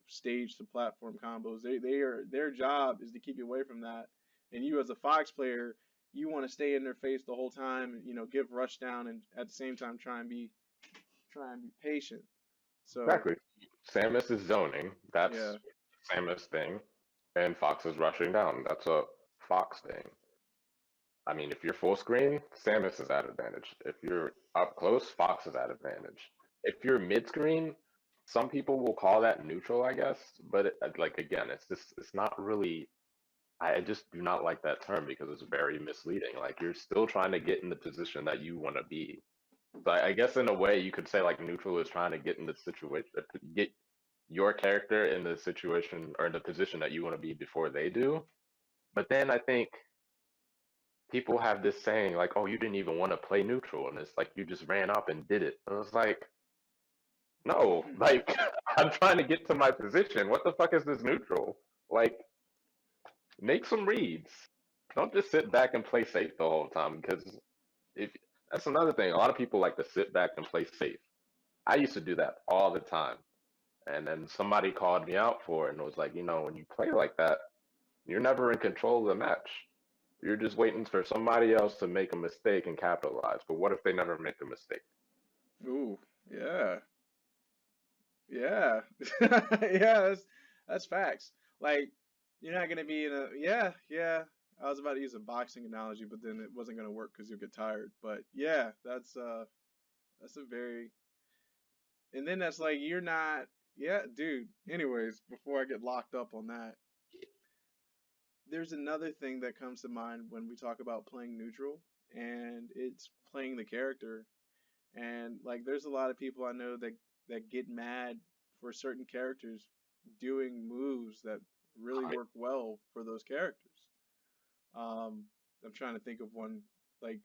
stage to platform combos. Their job is to keep you away from that. And you as a Fox player, you want to stay in their face the whole time, give rush down, and at the same time try and be patient. So Exactly. Samus is zoning. yeah, That's Samus thing, and Fox is rushing down. That's a Fox thing. I mean, if you're full screen, Samus is at advantage. If you're up close, Fox is at advantage. If you're mid screen, some people will call that neutral, I guess. But like again, it's not really. I just do not like that term because it's very misleading. Like you're still trying to get in the position that you want to be. So I guess in a way you could say like neutral is trying to get in the situation, get your character in the situation or in the position that you want to be before they do. But then I think people have this saying like, "Oh, you didn't even want to play neutral," and it's like you just ran up and did it. And I was like, "No, like I'm trying to get to my position. What the fuck is this neutral? Like, make some reads. Don't just sit back and play safe the whole time because if that's another thing, a lot of people like to sit back and play safe. I used to do that all the time. And then somebody called me out for it and was like, when you play like that, you're never in control of the match. You're just waiting for somebody else to make a mistake and capitalize. But what if they never make a mistake? Ooh, yeah, yeah, yeah. That's facts. Like you're not gonna be in a yeah. I was about to use a boxing analogy, but then it wasn't gonna work because you'll get tired. But yeah, that's a very and then that's like you're not yeah, dude. Anyways, before I get locked up on that, there's another thing that comes to mind when we talk about playing neutral, and it's playing the character. And like, there's a lot of people I know that get mad for certain characters doing moves that really Right. work well for those characters. I'm trying to think of one like,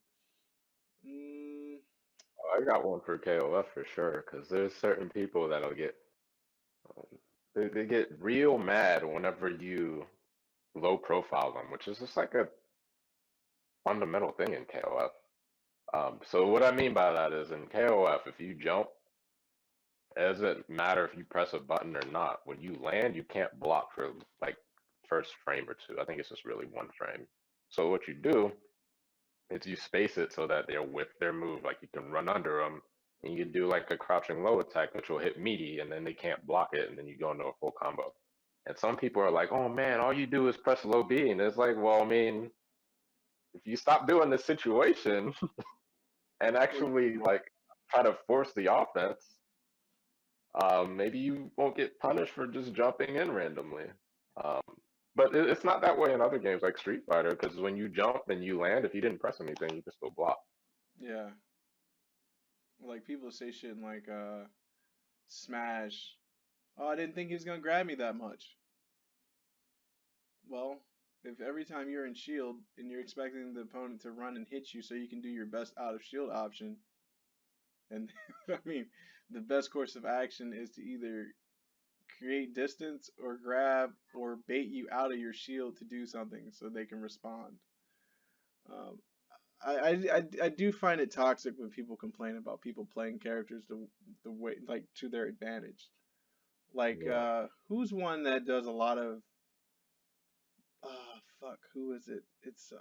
mm, I got one for KOF for sure, because there's certain people that'll get they get real mad whenever you low profile them, which is just like a fundamental thing in KOF. So what I mean by that is in KOF, if you jump, it doesn't matter if you press a button or not. When you land, you can't block for like first frame or two. I think it's just really one frame. So what you do is you space it so that they'll whip their move, like you can run under them, and you do like a crouching low attack, which will hit meaty, and then they can't block it, and then you go into a full combo. And some people are like, "Oh man, all you do is press low B," and it's like, well, I mean, if you stop doing this situation and well, actually like try to force the offense, maybe you won't get punished for just jumping in randomly. Um, but it's not that way in other games like Street Fighter, because when you jump and you land, if you didn't press anything, you can still block. yeah, like people say shit in like Smash. Oh, I didn't think he was gonna grab me that much. Well, if every time you're in shield and you're expecting the opponent to run and hit you so you can do your best out of shield option, and I mean, the best course of action is to either create distance or grab or bait you out of your shield to do something so they can respond. Um, I do find it toxic when people complain about people playing characters the way like to their advantage. Like Yeah. who's one that does a lot of fuck, who is it? It's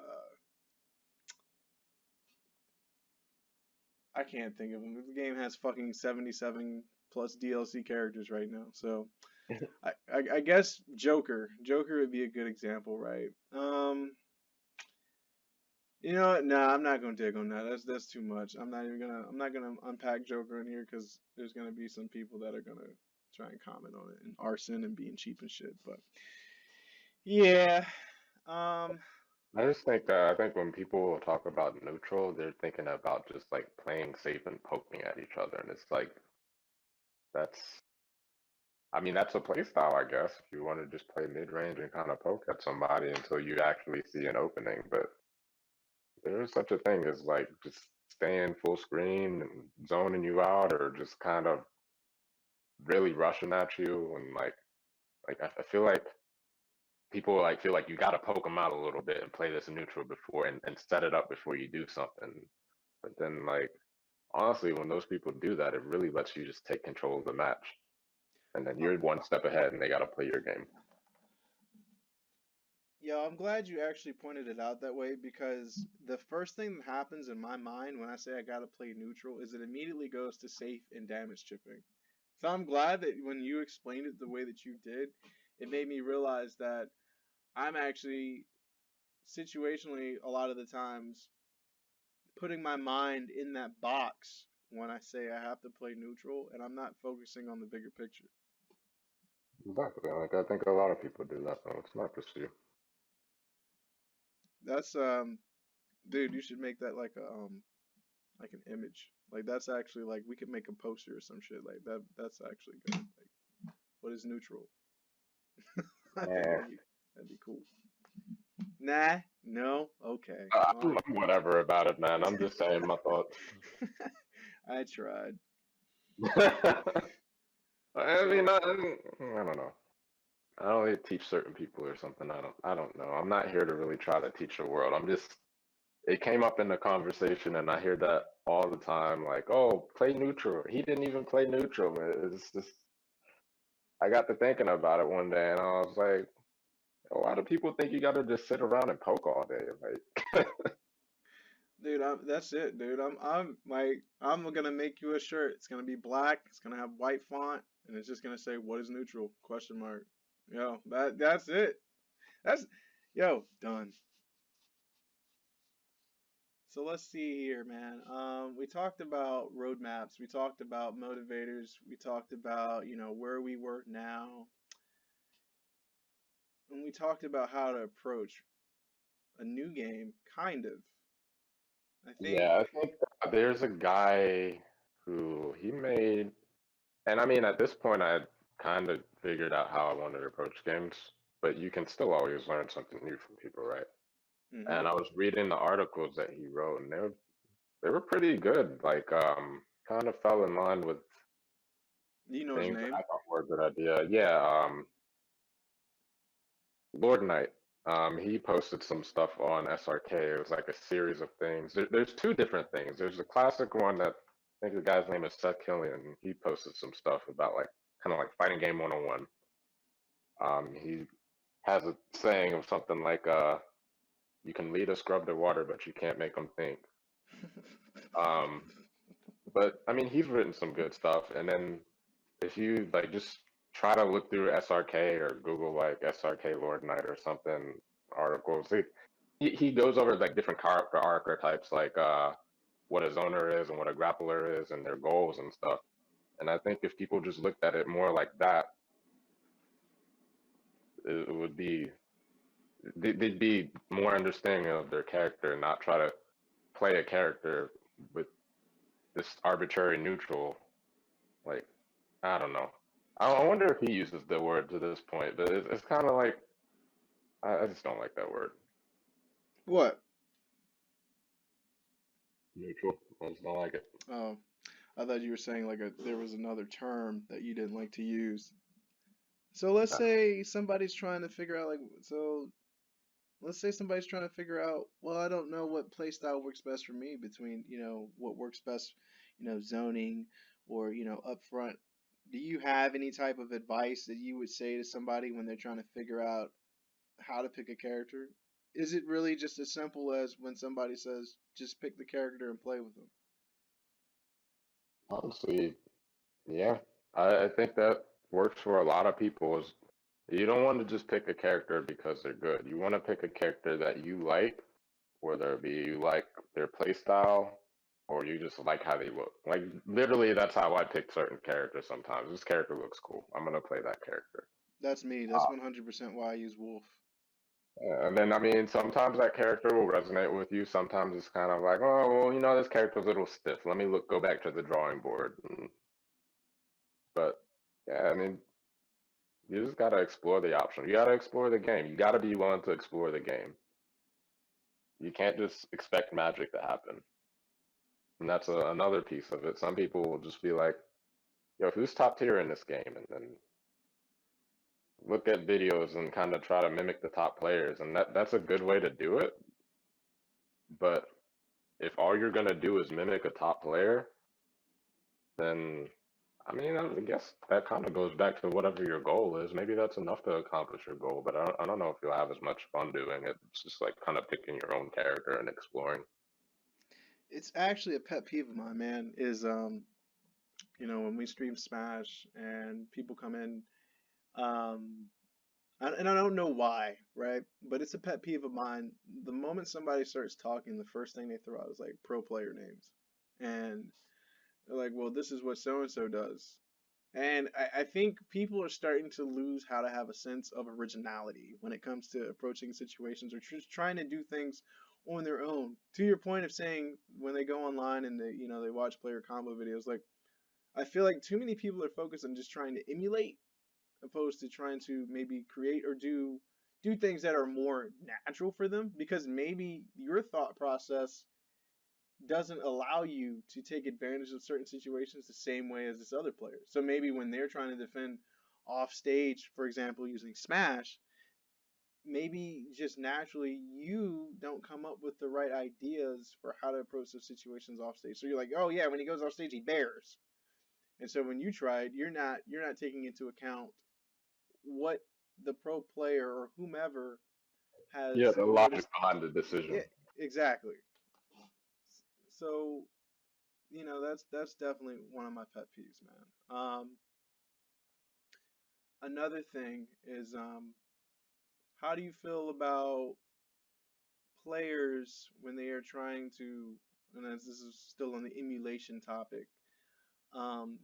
I can't think of him. The game has fucking 77 plus DLC characters right now. So I guess Joker. Joker would be a good example, right? You know what? Nah, I'm not gonna dig on that. That's too much. I'm not gonna unpack Joker in here because there's gonna be some people that are gonna try and comment on it and arson and being cheap and shit. But yeah, um, I just think that I think when people talk about neutral, they're thinking about just like playing safe and poking at each other, and it's like that's I mean that's a play style, I guess. If you want to just play mid range and kind of poke at somebody until you actually see an opening, but there is such a thing as like just staying full screen and zoning you out, or just kind of really rushing at you, and like I feel like people like feel like you got to poke them out a little bit and play this neutral before and set it up before you do something. But then like honestly, when those people do that, it really lets you just take control of the match, and then uh, you're one step ahead, and they got to play your game. yo, I'm glad you actually pointed it out that way because the first thing that happens in my mind when I say I gotta play neutral is it immediately goes to safe and damage chipping. So I'm glad that when you explained it the way that you did, it made me realize that I'm actually situationally a lot of the times putting my mind in that box when I say I have to play neutral and I'm not focusing on the bigger picture. Exactly. Like I think a lot of people do that, though. It's not just you. That's dude, you should make that like an image. Like that's actually like we could make a poster or some shit like that. That's actually good. Like what is neutral? I think Yeah. that'd be cool. Nah, no, okay, I'm fine. whatever about it, man. I'm just saying my thoughts. I tried. I mean, So I don't know. I only teach certain people or something. I don't know. I'm not here to really try to teach the world. I'm just it came up in the conversation and I hear that all the time, like, oh, play neutral. He didn't even play neutral. It's just I got to thinking about it one day, and I was like, why do people think you got to just sit around and poke all day? Like, Dude, that's it, dude. I'm gonna make you a shirt. It's gonna be black. It's gonna have white font, and it's just gonna say "What is neutral?" Question mark. Yo, that's it. That's yo done. So let's see here, man. We talked about roadmaps. We talked about motivators. We talked about where we work now, and we talked about how to approach a new game, kind of. I think. yeah, I think there's a guy who he made, and I mean, at this point, I kind of figured out how I wanted to approach games, but you can still always learn something new from people, right? Hmm. And I was reading the articles that he wrote, and they were pretty good. Like, kind of fell in line with Do you know his things that I name? thought were a good idea. Yeah, Lord Knight. He posted some stuff on SRK. It was like a series of things. There's two different things. There's the classic one that I think the guy's name is Seth Killian. He posted some stuff about like kind of like fighting game 101. He has a saying of something like, "You can lead a scrub to water, but you can't make them think." Um, but I mean, he's written some good stuff. And then if you like just try to look through SRK or Google like SRK Lord Knight or something articles, he goes over like different character archetypes, like what a zoner is and what a grappler is and their goals and stuff. And I think if people just looked at it more like that, it would be they'd be more understanding of their character and not try to play a character with this arbitrary neutral. Like, I don't know. I wonder if he uses the word to this point, but it's kind of like I just don't like that word. What? Neutral. I just don't like it. Oh, I thought you were saying like there was another term that you didn't like to use. So let's Nah. say somebody's trying to figure out let's say somebody's trying to figure out, well, I don't know what play style works best for me between, what works best, zoning or, upfront. Do you have any type of advice that you would say to somebody when they're trying to figure out how to pick a character? Is it really just as simple as when somebody says, just pick the character and play with them? Honestly, yeah. I think that works for a lot of people is you don't want to just pick a character because they're good. You want to pick a character that you like, whether it be you like their play style or you just like how they look. Like literally that's how I pick certain characters sometimes. This character looks cool. I'm gonna play that character. That's me. That's 100% why I use Wolf. And then I mean sometimes that character will resonate with you. Sometimes it's kind of like, oh well, this character's a little stiff. Let me go back to the drawing board. But yeah, I mean you just gotta explore the option. You gotta explore the game. You gotta be willing to explore the game. You can't just expect magic to happen. And that's another piece of it. Some people will just be like, yo, who's top tier in this game? And then look at videos and kind of try to mimic the top players. And that's a good way to do it. But if all you're going to do is mimic a top player, then I guess that kind of goes back to whatever your goal is. Maybe that's enough to accomplish your goal, but I don't know if you'll have as much fun doing it. It's just like kind of picking your own character and exploring. It's actually a pet peeve of mine, man, is when we stream Smash and people come in, um, and I don't know why, right? But it's a pet peeve of mine. The moment somebody starts talking, the first thing they throw out is like pro player names. And they're like, well, this is what so and so does. And I think people are starting to lose how to have a sense of originality when it comes to approaching situations or just trying to do things on their own. To your point of saying when they go online and they watch player combo videos, like I feel like too many people are focused on just trying to emulate opposed to trying to maybe create or do things that are more natural for them because maybe your thought process doesn't allow you to take advantage of certain situations the same way as this other player. So maybe when they're trying to defend off stage, for example, using Smash, maybe just naturally you don't come up with the right ideas for how to approach those situations off stage. So you're like, oh yeah, when he goes off stage, he bears. And so when you tried, you're not taking into account what the pro player or whomever Yeah, has the logic noticed. behind the Yeah, decision. exactly. So, that's definitely one of my pet peeves, man. Another thing is, how do you feel about players when they are trying to, and as this is still on the emulation topic, um,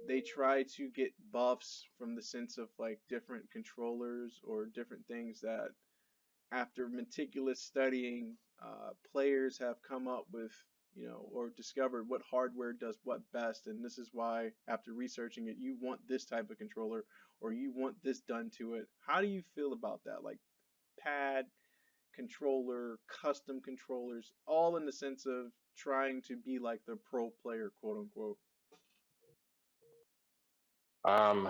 they try to get buffs from the sense of like different controllers or different things that, after meticulous studying, players have come up with, or discovered what hardware does what best. And this is why, after researching it, you want this type of controller or you want this done to it. How do you feel about that? Like pad, controller, custom controllers, all in the sense of trying to be like the pro player, quote unquote. Um,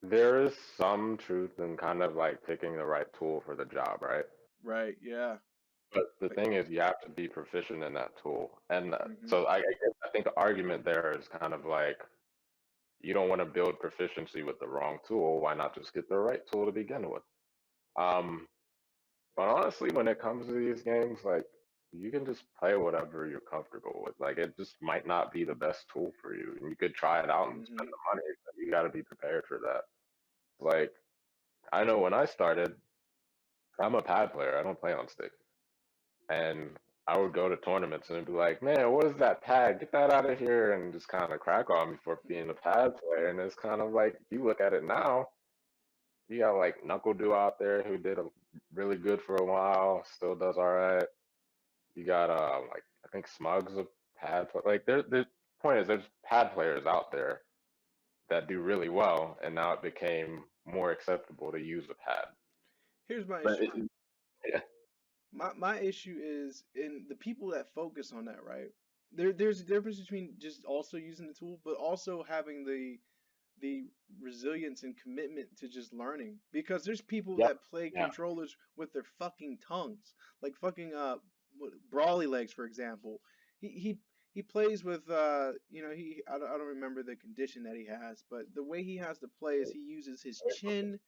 there is some truth in kind of like picking the right tool for the job, right? Right, yeah. But the Like, thing is, you have to be proficient in that tool. And mm-hmm, so I guess I think the argument there is kind of like you don't want to build proficiency with the wrong tool. Why not just get the right tool to begin with? Um, but honestly, when it comes to these games, like you can just play whatever you're comfortable with. Like it just might not be the best tool for you. And you could try it out and mm-hmm, spend the money, but you got to be prepared for that. Like I know when I started, I'm a pad player. I don't play on stick. And I would go to tournaments and be like, man, what is that pad? Get that out of here, and just kind of crack on me for being a pad player. And it's kind of like, if you look at it now, you got like Knuckle Dew out there who did really good for a while, still does all right. You got like I think Smug's a pad player. Like the point is, there's pad players out there that do really well, and now it became more acceptable to use a pad. Here's my But issue. yeah, My issue is in the people that focus on that, right? There's a difference between just also using the tool, but also having the resilience and commitment to just learning. Because there's people yep, that play yeah, controllers with their fucking tongues, like fucking Brawly Legs, for example. He plays with I don't remember the condition that he has, but the way he has to play is he uses his chin,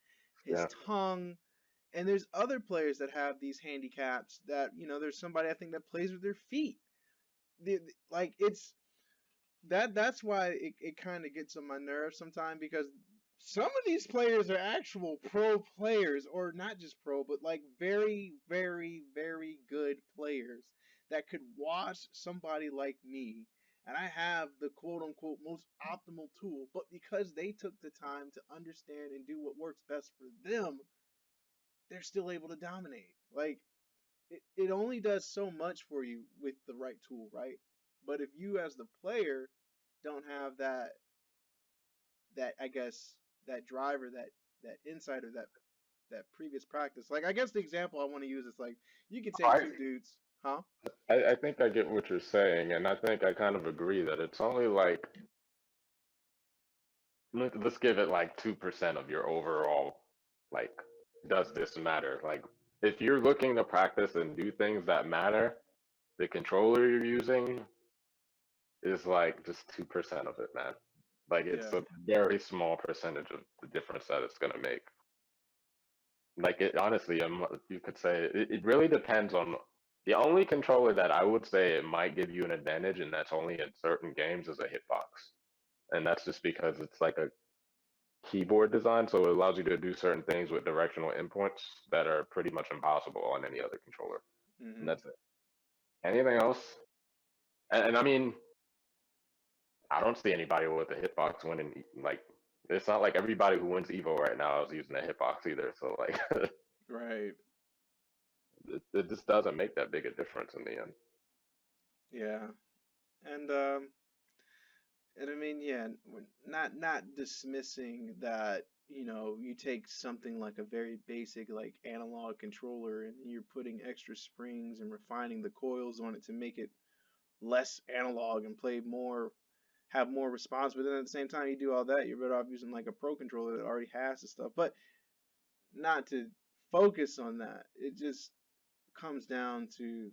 his yeah. tongue, and there's other players that have these handicaps that, there's somebody I think that plays with their feet. Like it's that's why it kind of gets on my nerves sometimes, because some of these players are actual pro players, or not just pro, but like very, very, very good players that could wash somebody like me. And I have the quote unquote most optimal tool, but because they took the time to understand and do what works best for them, they're still able to dominate. Like it only does so much for you with the right tool, right? But if you as the player don't have that I guess that driver, that insight, or that previous practice. Like I guess the example I want to use is like you could take I, two dudes, huh? I think I get what you're saying, and I think I kind of agree that it's only like let's give it like 2% of your overall like does this matter? Like if you're looking to practice and do things that matter, the controller you're using is like just 2% of it, man. Like it's Yeah. a very small percentage of the difference that it's gonna make. Like it honestly, you could say it really depends on the only controller that I would say it might give you an advantage, and that's only in certain games, is a hitbox. And that's just because it's like a keyboard design, so it allows you to do certain things with directional inputs that are pretty much impossible on any other controller. And Mhm. that's it. Anything else? And I mean, I don't see anybody with a hitbox winning. Like, it's not like everybody who wins Evo right now is using a hitbox either. So like, Right. it just doesn't make that big a difference in the end. Yeah. And and I mean, yeah, not dismissing that, you take something like a very basic like analog controller and you're putting extra springs and refining the coils on it to make it less analog and play more, have more response. But then at the same time, you do all that, you're better off using like a pro controller that already has the stuff. But not to focus on that. It just comes down to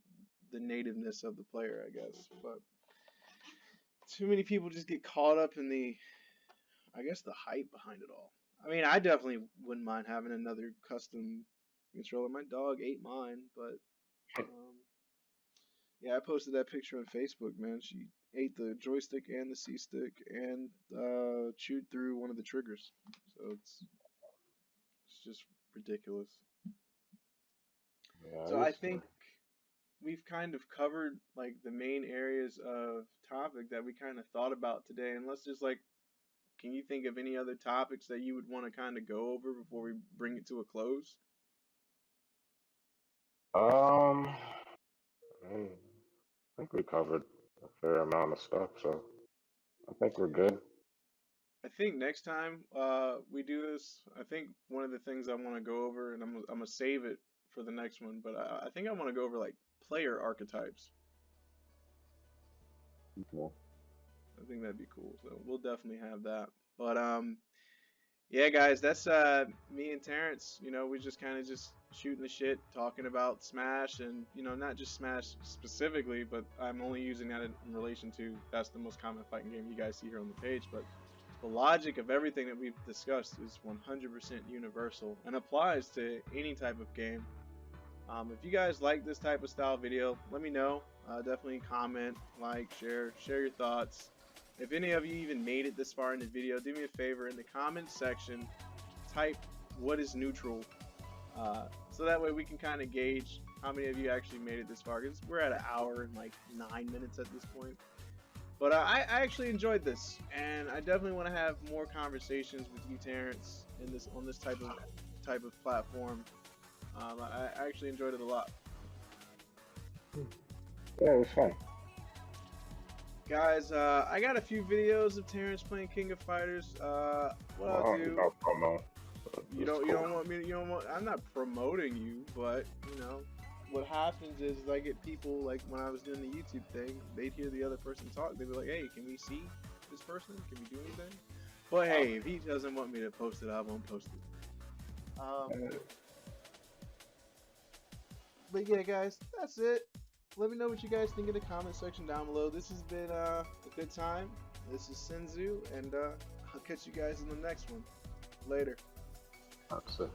the nativeness of the player, I guess. But too many people just get caught up in the I guess the hype behind it all. I mean, I definitely wouldn't mind having another custom controller. My dog ate mine, but yeah, I posted that picture on Facebook, man. She ate the joystick and the C stick and chewed through one of the triggers. So it's just ridiculous. Yeah, I So I used to. think we've kind of covered like the main areas of topic that we kind of thought about today. And let's just like, can you think of any other topics that you would want to kind of go over before we bring it to a close? Um, I mean, I think we covered a fair amount of stuff, so I think we're good. I think next time we do this, I think one of the things I want to go over, and I'm gonna save it for the next one, but I think I want to go over like player archetypes. Okay. I think that'd be cool. So we'll definitely have that. But yeah, guys, that's me and Terrence. You know, we just kind of just shooting the shit, talking about Smash, and you know, not just Smash specifically, but I'm only using that in relation to that's the most common fighting game you guys see here on the page. But the logic of everything that we've discussed is 100% universal and applies to any type of game. If you guys like this type of style video, let me know. Definitely comment, like, share your thoughts. If any of you even made it this far in the video, do me a favor in the comment section, type what is neutral, so that way we can kind of gauge how many of you actually made it this far. Because we're at an hour and like 9 minutes at this point. But I actually enjoyed this, and I definitely want to have more conversations with you, Terrence, in this on this type of platform. I actually enjoyed it a lot. Yeah, it was fun. Guys, I got a few videos of Terrence playing King of Fighters. What I'll do? No promo. You don't want me to, you don't want, I'm not promoting you, but you know, what happens is I get people like when I was doing the YouTube thing, they'd hear the other person talk, they'd be like, hey, can we see this person? Can we do anything? But hey, if he doesn't want me to post it, I won't post it. But yeah, guys, that's it. Let me know what you guys think in the comment section down below. This has been a good time. This is Senzu, and I'll catch you guys in the next one. Later. That's it.